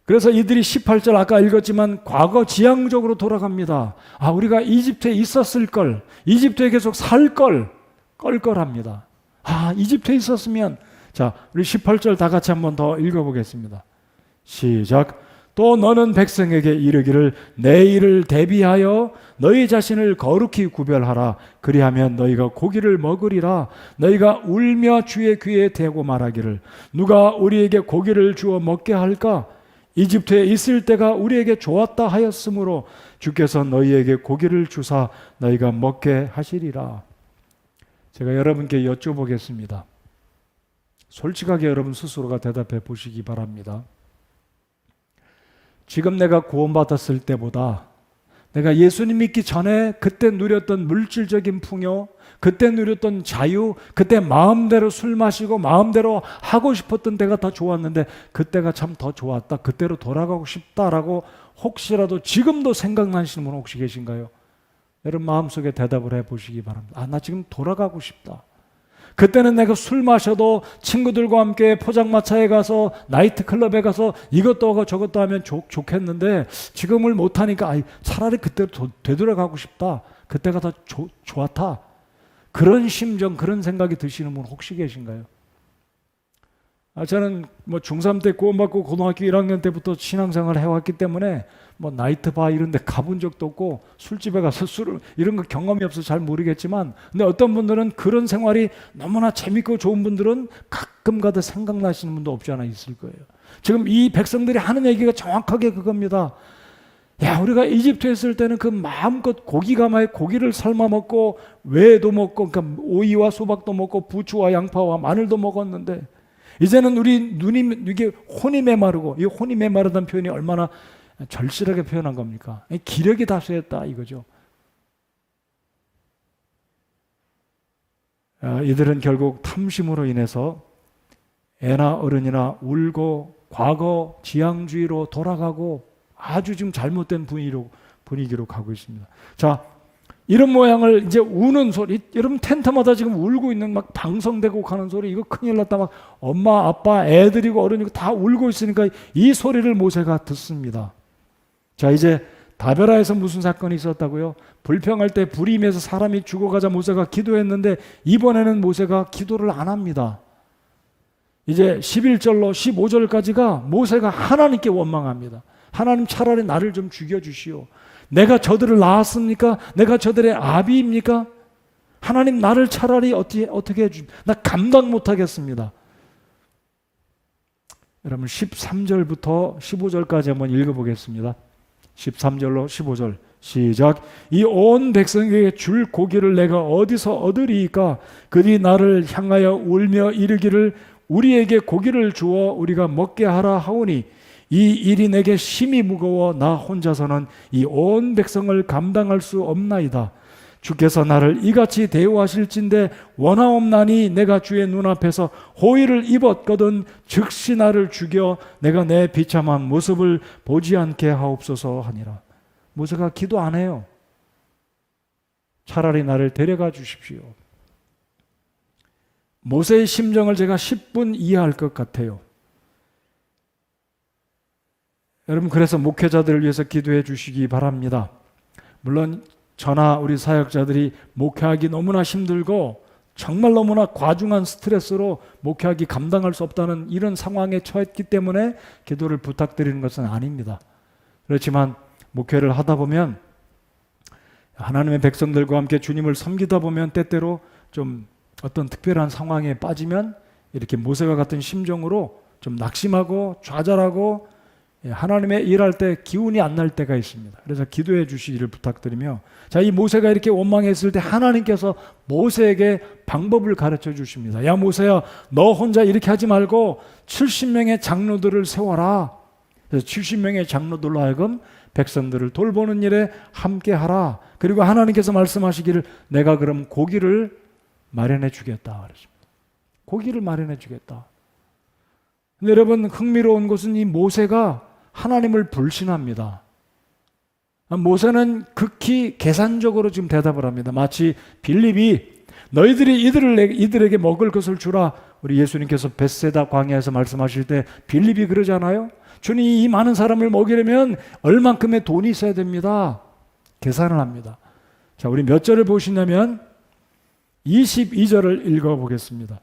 그래서 이들이 18절 아까 읽었지만 과거 지향적으로 돌아갑니다. 아, 우리가 이집트에 있었을 걸, 이집트에 계속 살 걸, 껄껄합니다. 아, 이집트에 있었으면. 자, 우리 18절 다 같이 한번 더 읽어보겠습니다. 시작. 또 너는 백성에게 이르기를 내 일을 대비하여 너희 자신을 거룩히 구별하라. 그리하면 너희가 고기를 먹으리라. 너희가 울며 주의 귀에 대고 말하기를 누가 우리에게 고기를 주어 먹게 할까? 이집트에 있을 때가 우리에게 좋았다 하였으므로 주께서 너희에게 고기를 주사 너희가 먹게 하시리라. 제가 여러분께 여쭤보겠습니다. 솔직하게 여러분 스스로가 대답해 보시기 바랍니다. 지금 내가 구원받았을 때보다 내가 예수님 믿기 전에 그때 누렸던 물질적인 풍요, 그때 누렸던 자유, 그때 마음대로 술 마시고 마음대로 하고 싶었던 때가 더 좋았는데 그때가 참 더 좋았다, 그때로 돌아가고 싶다라고 혹시라도 지금도 생각나시는 분 혹시 계신가요? 여러분 마음속에 대답을 해보시기 바랍니다. 아, 나 지금 돌아가고 싶다. 그때는 내가 술 마셔도 친구들과 함께 포장마차에 가서 나이트클럽에 가서 이것도 하고 저것도 하면 좋겠는데 지금을 못하니까 차라리 그때로 되돌아가고 싶다. 그때가 더 좋았다. 그런 심정, 그런 생각이 드시는 분 혹시 계신가요? 저는 중3 때 구원받고 고등학교 1학년 때부터 신앙생활을 해왔기 때문에 나이트바 이런 데 가본 적도 없고 술집에 가서 술을 이런 거 경험이 없어서 잘 모르겠지만, 근데 어떤 분들은 그런 생활이 너무나 재밌고 좋은 분들은 가끔가다 생각나시는 분도 없지 않아 있을 거예요. 지금 이 백성들이 하는 얘기가 정확하게 그겁니다. 야, 우리가 이집트에 있을 때는 그 마음껏 고기를 삶아 먹고 외도 먹고, 그러니까 오이와 수박도 먹고 부추와 양파와 마늘도 먹었는데 이제는 우리 눈이 이게 혼이 메마르고, 이 혼이 메마르다는 표현이 얼마나 절실하게 표현한 겁니까? 기력이 다 쇠했다 이거죠. 이들은 결국 탐심으로 인해서 애나 어른이나 울고 과거 지향주의로 돌아가고 아주 지금 잘못된 분위기로 가고 있습니다. 자, 이런 모양을 이제 우는 소리, 여러분 텐트마다 지금 울고 있는 막 방송되고 가는 소리, 이거 큰일 났다. 막 엄마, 아빠, 애들이고 어른이고 다 울고 있으니까 이 소리를 모세가 듣습니다. 자, 이제 다베라에서 무슨 사건이 있었다고요? 불평할 때 불이 임해서 사람이 죽어가자 모세가 기도했는데 이번에는 모세가 기도를 안 합니다. 이제 11절로 15절까지가 모세가 하나님께 원망합니다. 하나님, 차라리 나를 좀 죽여주시오. 내가 저들을 낳았습니까? 내가 저들의 아비입니까? 하나님, 나를 차라리 어떻게 해주십니까? 나 감당 못하겠습니다. 여러분 13절부터 15절까지 한번 읽어보겠습니다. 13절로 15절 시작. 이 온 백성에게 줄 고기를 내가 어디서 얻으리이까? 그들이 나를 향하여 울며 이르기를 우리에게 고기를 주어 우리가 먹게 하라 하오니 이 일이 내게 심히 무거워 나 혼자서는 이 온 백성을 감당할 수 없나이다. 주께서 나를 이같이 대우하실진대 원하옵나니 내가 주의 눈앞에서 호의를 입었거든 즉시 나를 죽여 내가 내 비참한 모습을 보지 않게 하옵소서 하니라. 모세가 기도 안 해요. 차라리 나를 데려가 주십시오. 모세의 심정을 제가 10분 이해할 것 같아요. 여러분, 그래서 목회자들을 위해서 기도해 주시기 바랍니다. 물론 저나 우리 사역자들이 목회하기 너무나 힘들고 정말 너무나 과중한 스트레스로 목회하기 감당할 수 없다는 이런 상황에 처했기 때문에 기도를 부탁드리는 것은 아닙니다. 그렇지만 목회를 하다 보면 하나님의 백성들과 함께 주님을 섬기다 보면 때때로 좀 어떤 특별한 상황에 빠지면 이렇게 모세와 같은 심정으로 좀 낙심하고 좌절하고 하나님의 일할 때 기운이 안 날 때가 있습니다. 그래서 기도해 주시기를 부탁드리며, 자, 이 모세가 이렇게 원망했을 때 하나님께서 모세에게 방법을 가르쳐 주십니다. 야, 모세야, 너 혼자 이렇게 하지 말고 70명의 장로들을 세워라. 그래서 70명의 장로들로 하여금 백성들을 돌보는 일에 함께 하라. 그리고 하나님께서 말씀하시기를 내가 그럼 고기를 마련해 주겠다 그랬습니다. 고기를 마련해 주겠다. 근데 여러분, 흥미로운 것은 이 모세가 하나님을 불신합니다. 모세는 극히 계산적으로 지금 대답을 합니다. 마치 빌립이 너희들이 이들에게 먹을 것을 주라. 우리 예수님께서 벳세다 광야에서 말씀하실 때 빌립이 그러잖아요. 주님, 이 많은 사람을 먹이려면 얼만큼의 돈이 있어야 됩니다. 계산을 합니다. 자, 우리 몇 절을 보시냐면 22절을 읽어보겠습니다.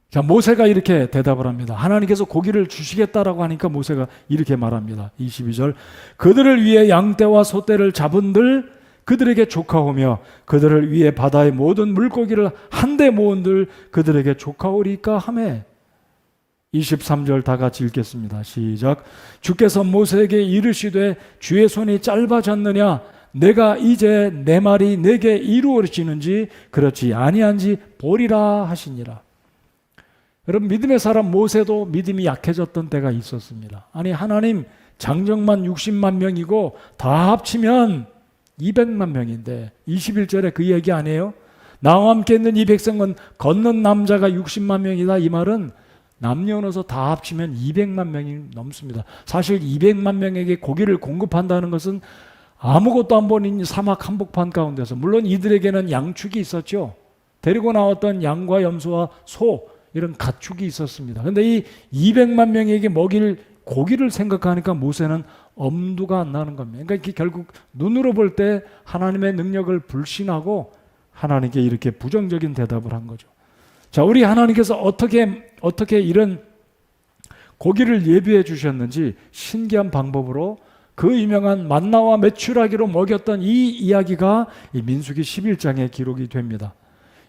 자, 모세가 이렇게 대답을 합니다. 하나님께서 고기를 주시겠다라고 하니까 모세가 이렇게 말합니다. 22절, 그들을 위해 양떼와 소떼를 잡은들 그들에게 조카오며 그들을 위해 바다의 모든 물고기를 한데 모은들 그들에게 조카오리까 하매. 23절 다 같이 읽겠습니다. 시작. 주께서 모세에게 이르시되 주의 손이 짧아졌느냐, 내가 이제 내 말이 내게 이루어지는지 그렇지 아니한지 보리라 하시니라. 여러분, 믿음의 사람 모세도 믿음이 약해졌던 때가 있었습니다. 아니, 하나님 장정만 60만 명이고 다 합치면 200만 명인데 21절에 그 얘기 아니에요? 나와 함께 있는 이 백성은 걷는 남자가 60만 명이다. 이 말은 남녀노소 다 합치면 200만 명이 넘습니다. 사실 200만 명에게 고기를 공급한다는 것은 아무것도 안 보는 사막 한복판 가운데서, 물론 이들에게는 양축이 있었죠. 데리고 나왔던 양과 염소와 소, 이런 가축이 있었습니다. 그런데 이 200만 명에게 먹일 고기를 생각하니까 모세는 엄두가 안 나는 겁니다. 그러니까 결국 눈으로 볼 때 하나님의 능력을 불신하고 하나님께 이렇게 부정적인 대답을 한 거죠. 자, 우리 하나님께서 어떻게 이런 고기를 예비해 주셨는지 신기한 방법으로 그 유명한 만나와 메추라기로 먹였던 이 이야기가 이 민수기 11장에 기록이 됩니다.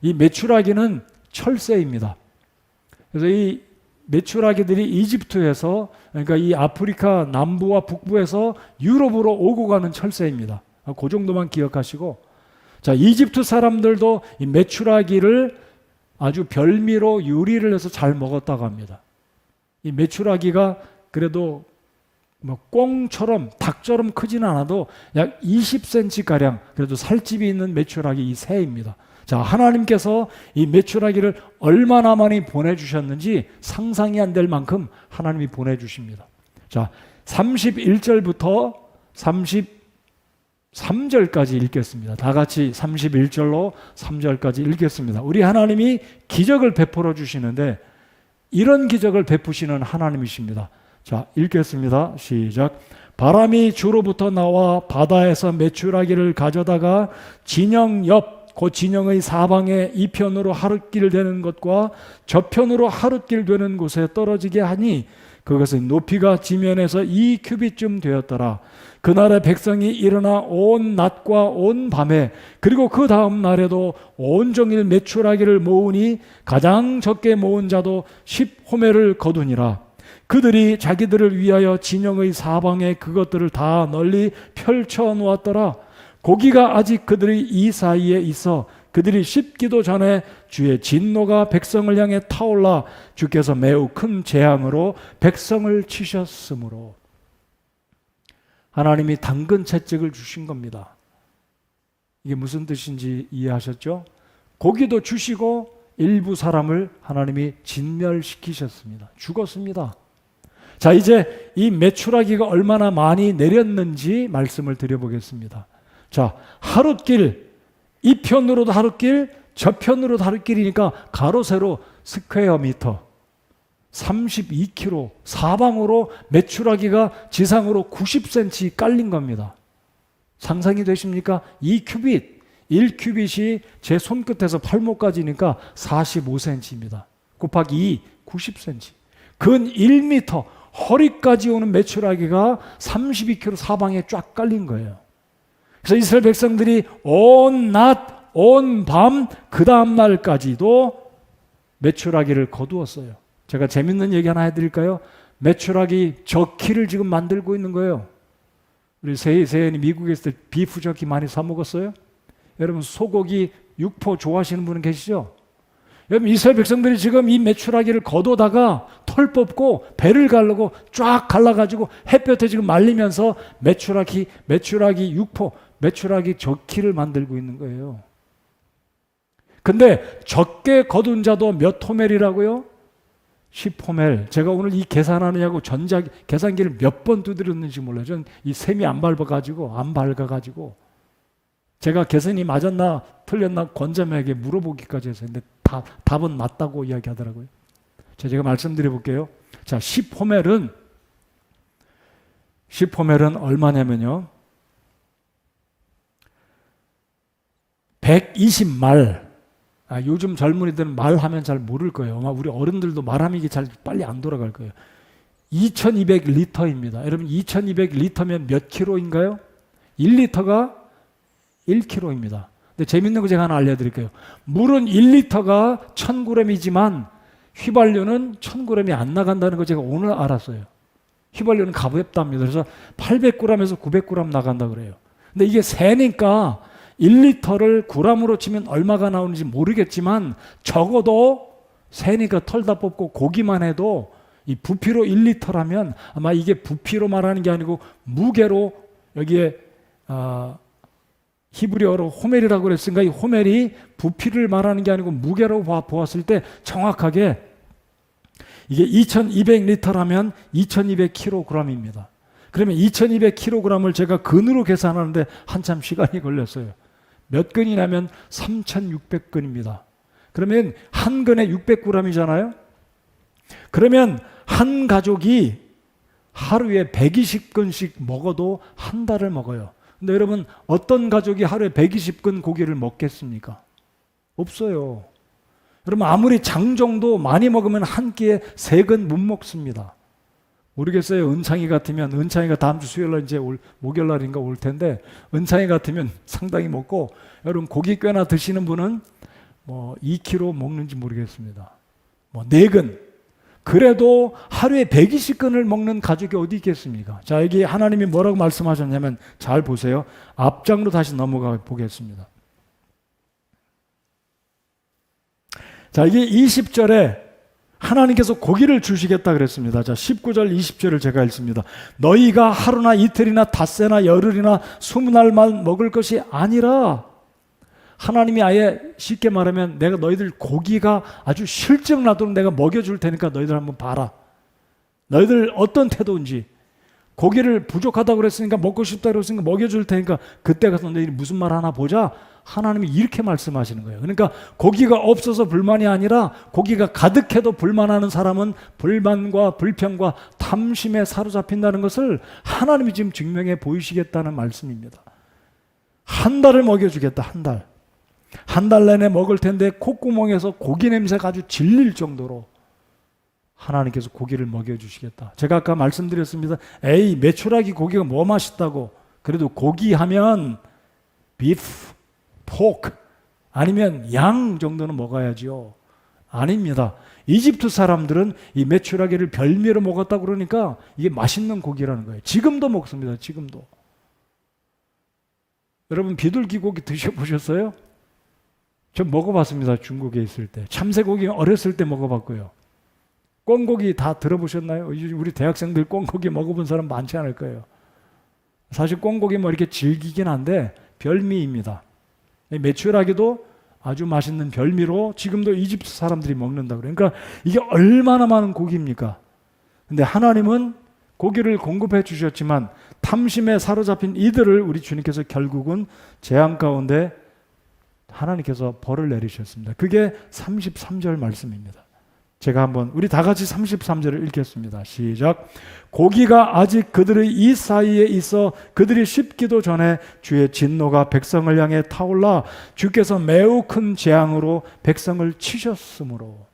이 메추라기는 철새입니다. 그래서 이 메추라기들이 이집트에서, 그러니까 이 아프리카 남부와 북부에서 유럽으로 오고 가는 철새입니다. 그 정도만 기억하시고, 자, 이집트 사람들도 이 메추라기를 아주 별미로 요리를 해서 잘 먹었다고 합니다. 이 메추라기가 그래도 뭐 꽁처럼 닭처럼 크지는 않아도 약 20cm 가량 그래도 살집이 있는 메추라기 이 새입니다. 자, 하나님께서 이 메추라기를 얼마나 많이 보내주셨는지 상상이 안 될 만큼 하나님이 보내주십니다. 자, 31절부터 33절까지 읽겠습니다. 다 같이 31절로 3절까지 읽겠습니다. 우리 하나님이 기적을 베풀어 주시는데 이런 기적을 베푸시는 하나님이십니다. 자, 읽겠습니다. 시작. 바람이 주로부터 나와 바다에서 메추라기를 가져다가 진영 옆 그 진영의 사방에 이편으로 하룻길 되는 것과 저편으로 하룻길 되는 곳에 떨어지게 하니 그것은 높이가 지면에서 2규빗쯤 되었더라. 그날의 백성이 일어나 온 낮과 온 밤에 그리고 그 다음 날에도 온종일 메추라기를 모으니 가장 적게 모은 자도 10호멜을 거두니라. 그들이 자기들을 위하여 진영의 사방에 그것들을 다 널리 펼쳐 놓았더라. 고기가 아직 그들의 이 사이에 있어 그들이 씹기도 전에 주의 진노가 백성을 향해 타올라 주께서 매우 큰 재앙으로 백성을 치셨으므로. 하나님이 당근 채찍을 주신 겁니다. 이게 무슨 뜻인지 이해하셨죠? 고기도 주시고 일부 사람을 하나님이 진멸시키셨습니다. 죽었습니다. 자, 이제 이 메추라기가 얼마나 많이 내렸는지 말씀을 드려보겠습니다. 자, 하룻길, 이 편으로도 하룻길, 저편으로도 하룻길이니까 가로 세로 스퀘어 미터 32km 사방으로 메추라기가 지상으로 90cm 깔린 겁니다. 상상이 되십니까? 2규빗, 1규빗이 제 손끝에서 팔목까지니까 45cm입니다. 곱하기 2, 90cm. 근 1m, 허리까지 오는 메추라기가 32km 사방에 쫙 깔린 거예요. 그래서 이스라엘 백성들이 온 낮, 온 밤, 그 다음 날까지도 메추라기를 거두었어요. 제가 재밌는 얘기 하나 해드릴까요? 메추라기 저키를 지금 만들고 있는 거예요. 우리 세연이 미국에 있을 때 비프 저키 많이 사 먹었어요? 여러분 소고기 육포 좋아하시는 분 계시죠? 여러분 이스라엘 백성들이 지금 이 메추라기를 거두다가 털 뽑고 배를 가르고 쫙 갈라가지고 햇볕에 지금 말리면서 메추라기 육포, 메추라기 저키를 만들고 있는 거예요. 근데 적게 거둔 자도 몇 호멜이라고요? 10호멜. 제가 오늘 이 계산하느냐고 계산기를 몇 번 두드렸는지 몰라요. 전 이 셈이 안 밝아가지고 제가 계산이 맞았나 틀렸나 권자매에게 물어보기까지 해서 근데 답은 맞다고 이야기하더라고요. 제가 말씀드려 볼게요. 자, 10호멜은 얼마냐면요. 120말. 요즘 젊은이들은 말하면 잘 모를 거예요. 아마 우리 어른들도 말하면 이게 잘 빨리 안 돌아갈 거예요. 2200리터입니다. 여러분 2200리터면 몇 킬로인가요? 1리터가 1킬로입니다. 근데 재밌는 거 제가 하나 알려드릴게요. 물은 1리터가 1000g이지만 휘발유는 1000g이 안 나간다는 거 제가 오늘 알았어요. 휘발유는 가볍답니다. 그래서 800g에서 900g 나간다 그래요. 근데 이게 세니까 1리터를 g으로 치면 얼마가 나오는지 모르겠지만 적어도 세니까 털 다 뽑고 고기만 해도 이 부피로 1리터라면 아마 이게 부피로 말하는 게 아니고 무게로 여기에 히브리어로 호멜이라고 그랬으니까 이 호멜이 부피를 말하는 게 아니고 무게로 보았을 때 정확하게 이게 2200리터라면 2200kg입니다. 그러면 2200kg을 제가 근으로 계산하는데 한참 시간이 걸렸어요. 몇 근이냐면 3600근입니다. 그러면 한 근에 600g이잖아요. 그러면 한 가족이 하루에 120근씩 먹어도 한 달을 먹어요. 근데 여러분 어떤 가족이 하루에 120근 고기를 먹겠습니까? 없어요. 여러분 아무리 장정도 많이 먹으면 한 끼에 3근 못 먹습니다. 모르겠어요. 은창이 같으면 은창이가 다음 주 수요일날 이제 목요일날인가 올 텐데 은창이 같으면 상당히 먹고 여러분 고기 꽤나 드시는 분은 뭐 2kg 먹는지 모르겠습니다. 뭐 4근. 그래도 하루에 120근을 먹는 가족이 어디 있겠습니까? 자, 여기 하나님이 뭐라고 말씀하셨냐면 잘 보세요. 앞장으로 다시 넘어가 보겠습니다. 자, 이게 20절에 하나님께서 고기를 주시겠다 그랬습니다. 자, 19절 20절을 제가 읽습니다. 너희가 하루나 이틀이나 닷새나 열흘이나 20날만 먹을 것이 아니라 하나님이 아예 쉽게 말하면 내가 너희들 고기가 아주 실증 나도록 내가 먹여줄 테니까 너희들 한번 봐라. 너희들 어떤 태도인지. 고기를 부족하다고 그랬으니까 먹고 싶다고 그랬으니까 먹여줄 테니까 그때 가서 너희들이 무슨 말 하나 보자. 하나님이 이렇게 말씀하시는 거예요. 그러니까 고기가 없어서 불만이 아니라 고기가 가득해도 불만하는 사람은 불만과 불평과 탐심에 사로잡힌다는 것을 하나님이 지금 증명해 보이시겠다는 말씀입니다. 한 달을 먹여주겠다. 한 달. 한 달 내내 먹을 텐데 콧구멍에서 고기 냄새가 아주 질릴 정도로 하나님께서 고기를 먹여주시겠다. 제가 아까 말씀드렸습니다. 에이 메추라기 고기가 뭐 맛있다고. 그래도 고기 하면 비프, 포크 아니면 양 정도는 먹어야지요. 아닙니다. 이집트 사람들은 이 메추라기를 별미로 먹었다고 그러니까 이게 맛있는 고기라는 거예요. 지금도 먹습니다. 지금도. 여러분 비둘기 고기 드셔보셨어요? 저 먹어봤습니다. 중국에 있을 때. 참새고기 어렸을 때 먹어봤고요. 꿩고기 다 들어보셨나요? 우리 대학생들 꿩고기 먹어본 사람 많지 않을 거예요. 사실 꿩고기 뭐 이렇게 질기긴 한데 별미입니다. 메추라기도 아주 맛있는 별미로 지금도 이집트 사람들이 먹는다고 그래요. 그러니까 이게 얼마나 많은 고기입니까? 근데 하나님은 고기를 공급해 주셨지만 탐심에 사로잡힌 이들을 우리 주님께서 결국은 재앙 가운데 하나님께서 벌을 내리셨습니다. 그게 33절 말씀입니다. 제가 한번 우리 다 같이 33절을 읽겠습니다. 시작. 고기가 아직 그들의 이 사이에 있어 그들이 씹기도 전에 주의 진노가 백성을 향해 타올라 주께서 매우 큰 재앙으로 백성을 치셨으므로.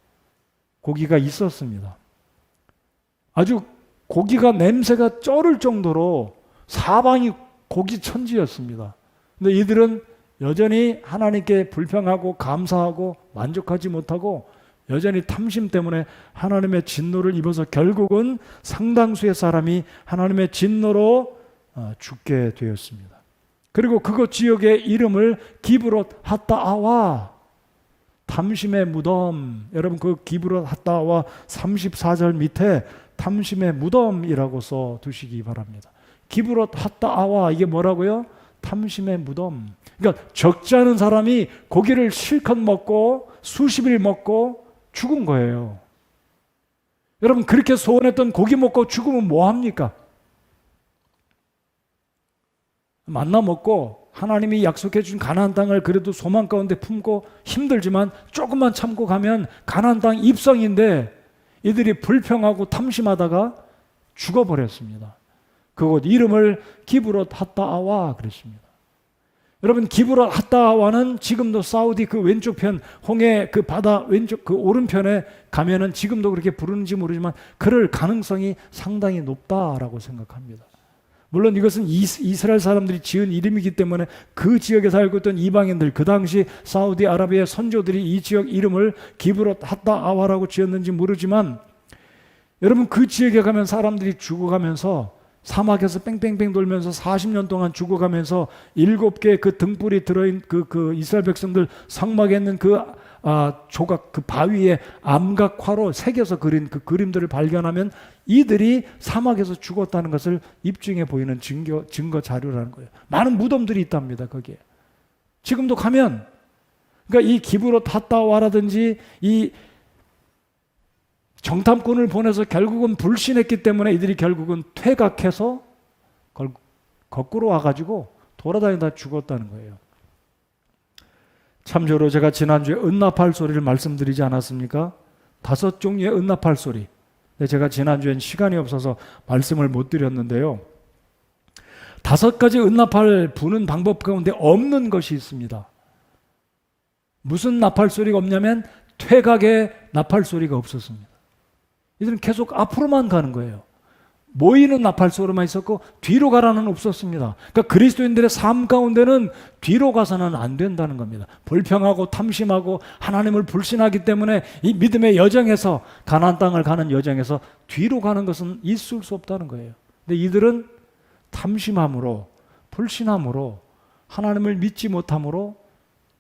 고기가 있었습니다. 아주 고기가 냄새가 쩔을 정도로 사방이 고기 천지였습니다. 근데 이들은 여전히 하나님께 불평하고 감사하고 만족하지 못하고 여전히 탐심 때문에 하나님의 진노를 입어서 결국은 상당수의 사람이 하나님의 진노로 죽게 되었습니다. 그리고 그곳 지역의 이름을 기브롯 핫다아와, 탐심의 무덤. 여러분 그 기브롯 핫다아와 34절 밑에 탐심의 무덤이라고 써 두시기 바랍니다. 기브롯 핫다아와, 이게 뭐라고요? 탐심의 무덤. 그러니까 적지 않은 사람이 고기를 실컷 먹고 수십일 먹고 죽은 거예요. 여러분 그렇게 소원했던 고기 먹고 죽으면 뭐 합니까? 만나 먹고 하나님이 약속해 준 가나안 땅을 그래도 소망 가운데 품고 힘들지만 조금만 참고 가면 가나안 땅 입성인데 이들이 불평하고 탐심하다가 죽어버렸습니다. 그곳 이름을 기브롯 핫다아와 그랬습니다. 여러분 기브롯 핫다아와는 지금도 사우디 그 왼쪽 편 홍해 그 바다 왼쪽 그 오른편에 가면은 지금도 그렇게 부르는지 모르지만 그럴 가능성이 상당히 높다라고 생각합니다. 물론 이것은 이스라엘 사람들이 지은 이름이기 때문에 그 지역에 살고 있던 이방인들, 그 당시 사우디아라비아 선조들이 이 지역 이름을 기브롯 핫다아와라고 지었는지 모르지만 여러분 그 지역에 가면 사람들이 죽어가면서 사막에서 뺑뺑뺑 돌면서 40년 동안 죽어가면서 7개 그 등불이 들어있는 그 이스라엘 백성들 성막에 있는 그 조각 그 바위에 암각화로 새겨서 그린 그 그림들을 발견하면 이들이 사막에서 죽었다는 것을 입증해 보이는 증거 자료라는 거예요. 많은 무덤들이 있답니다. 거기에 지금도 가면, 그러니까 이 기브롯 핫다와라든지 이 정탐꾼을 보내서 결국은 불신했기 때문에 이들이 결국은 퇴각해서 거꾸로 와가지고 돌아다니다 죽었다는 거예요. 참조로 제가 지난주에 은나팔 소리를 말씀드리지 않았습니까? 5종류의 은나팔 소리. 제가 지난주엔 시간이 없어서 말씀을 못 드렸는데요. 5가지 은나팔 부는 방법 가운데 없는 것이 있습니다. 무슨 나팔 소리가 없냐면 퇴각의 나팔 소리가 없었습니다. 이들은 계속 앞으로만 가는 거예요. 모이는 나팔 소리만 있었고 뒤로 가라는 없었습니다. 그러니까 그리스도인들의 삶 가운데는 뒤로 가서는 안 된다는 겁니다. 불평하고 탐심하고 하나님을 불신하기 때문에 이 믿음의 여정에서, 가나안 땅을 가는 여정에서 뒤로 가는 것은 있을 수 없다는 거예요. 근데 이들은 탐심함으로, 불신함으로, 하나님을 믿지 못함으로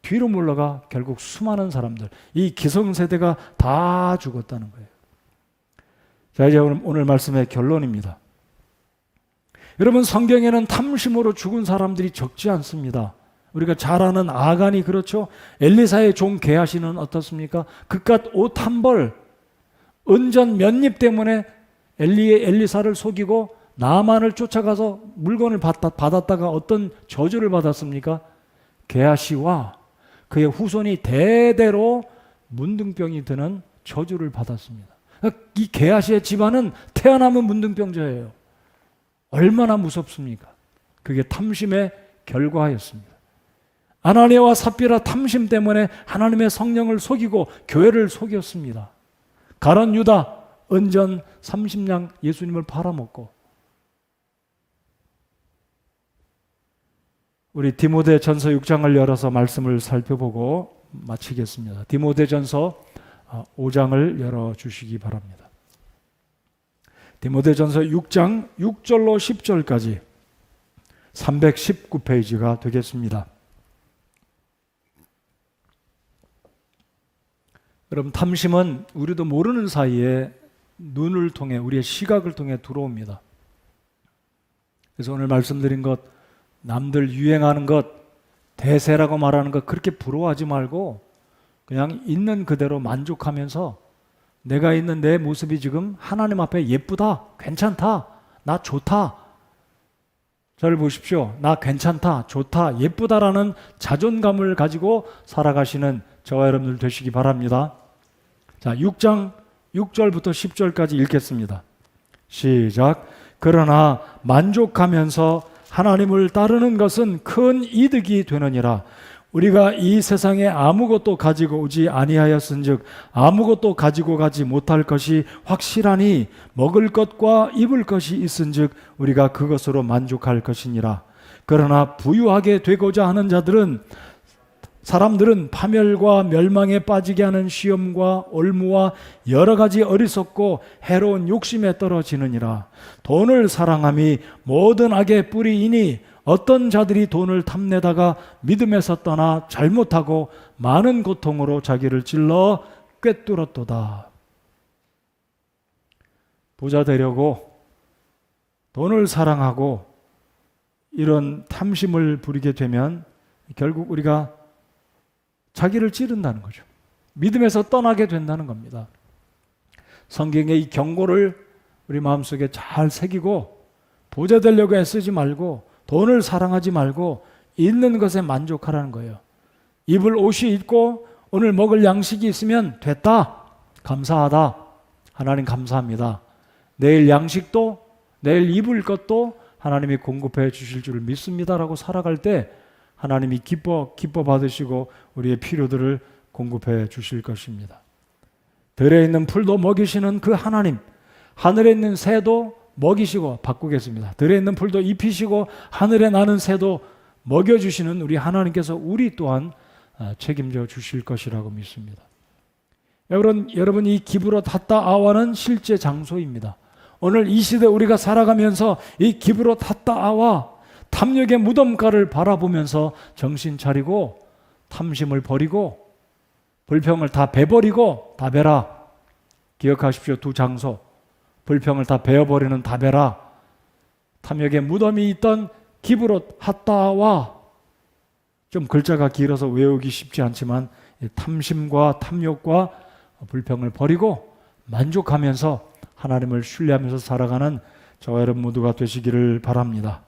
뒤로 물러가 결국 수많은 사람들, 이 기성세대가 다 죽었다는 거예요. 자, 이제 오늘 말씀의 결론입니다. 여러분, 성경에는 탐심으로 죽은 사람들이 적지 않습니다. 우리가 잘 아는 아간이 그렇죠. 엘리사의 종 게하시는 어떻습니까? 그깟 옷 한 벌, 은전 몇 입 때문에 엘리사를 속이고 나만을 쫓아가서 물건을 받았다가 어떤 저주를 받았습니까? 게하시와 그의 후손이 대대로 문둥병이 드는 저주를 받았습니다. 이 게하시의 집안은 태어나면 문둥병자예요. 얼마나 무섭습니까? 그게 탐심의 결과였습니다. 아나니아와 삽비라 탐심 때문에 하나님의 성령을 속이고 교회를 속였습니다. 가룟 유다 은전 30냥 예수님을 팔아먹고. 우리 디모데전서 6장을 열어서 말씀을 살펴보고 마치겠습니다. 디모데전서 5장을 열어주시기 바랍니다. 디모데전서 6장 6절로 10절까지 319페이지가 되겠습니다. 여러분, 탐심은 우리도 모르는 사이에 눈을 통해, 우리의 시각을 통해 들어옵니다. 그래서 오늘 말씀드린 것, 남들 유행하는 것, 대세라고 말하는 것 그렇게 부러워하지 말고 그냥 있는 그대로 만족하면서 내가 있는 내 모습이 지금 하나님 앞에 예쁘다, 괜찮다, 나 좋다. 저를 보십시오. 나 괜찮다, 좋다, 예쁘다라는 자존감을 가지고 살아가시는 저와 여러분들 되시기 바랍니다. 자, 6장 6절부터 10절까지 읽겠습니다. 시작. 그러나 만족하면서 하나님을 따르는 것은 큰 이득이 되느니라. 우리가 이 세상에 아무것도 가지고 오지 아니하였은즉 아무것도 가지고 가지 못할 것이 확실하니 먹을 것과 입을 것이 있은즉 우리가 그것으로 만족할 것이니라. 그러나 부유하게 되고자 하는 사람들은 파멸과 멸망에 빠지게 하는 시험과 올무와 여러 가지 어리석고 해로운 욕심에 떨어지느니라. 돈을 사랑함이 모든 악의 뿌리이니 어떤 자들이 돈을 탐내다가 믿음에서 떠나 잘못하고 많은 고통으로 자기를 찔러 꿰뚫었도다. 부자 되려고 돈을 사랑하고 이런 탐심을 부리게 되면 결국 우리가 자기를 찌른다는 거죠. 믿음에서 떠나게 된다는 겁니다. 성경의 이 경고를 우리 마음속에 잘 새기고 부자 되려고 애쓰지 말고 돈을 사랑하지 말고 있는 것에 만족하라는 거예요. 입을 옷이 있고 오늘 먹을 양식이 있으면 됐다. 감사하다. 하나님 감사합니다. 내일 양식도 내일 입을 것도 하나님이 공급해 주실 줄 믿습니다라고 살아갈 때 하나님이 기뻐 받으시고 우리의 필요들을 공급해 주실 것입니다. 들에 있는 풀도 먹이시는 그 하나님, 하늘에 있는 새도 먹이시고 바꾸겠습니다. 들에 있는 풀도 입히시고 하늘에 나는 새도 먹여주시는 우리 하나님께서 우리 또한 책임져 주실 것이라고 믿습니다. 여러분 이 기브롯 핫다아와는 실제 장소입니다. 오늘 이 시대 우리가 살아가면서 이 기브롯 핫다아와 탐욕의 무덤가를 바라보면서 정신 차리고 탐심을 버리고 불평을 다 베버리고 다베라. 기억하십시오. 두 장소. 불평을 다 베어버리는 다베라. 탐욕의 무덤이 있던 기브롯 핫다와 좀 글자가 길어서 외우기 쉽지 않지만 탐심과 탐욕과 불평을 버리고 만족하면서 하나님을 신뢰하면서 살아가는 저와 여러분 모두가 되시기를 바랍니다.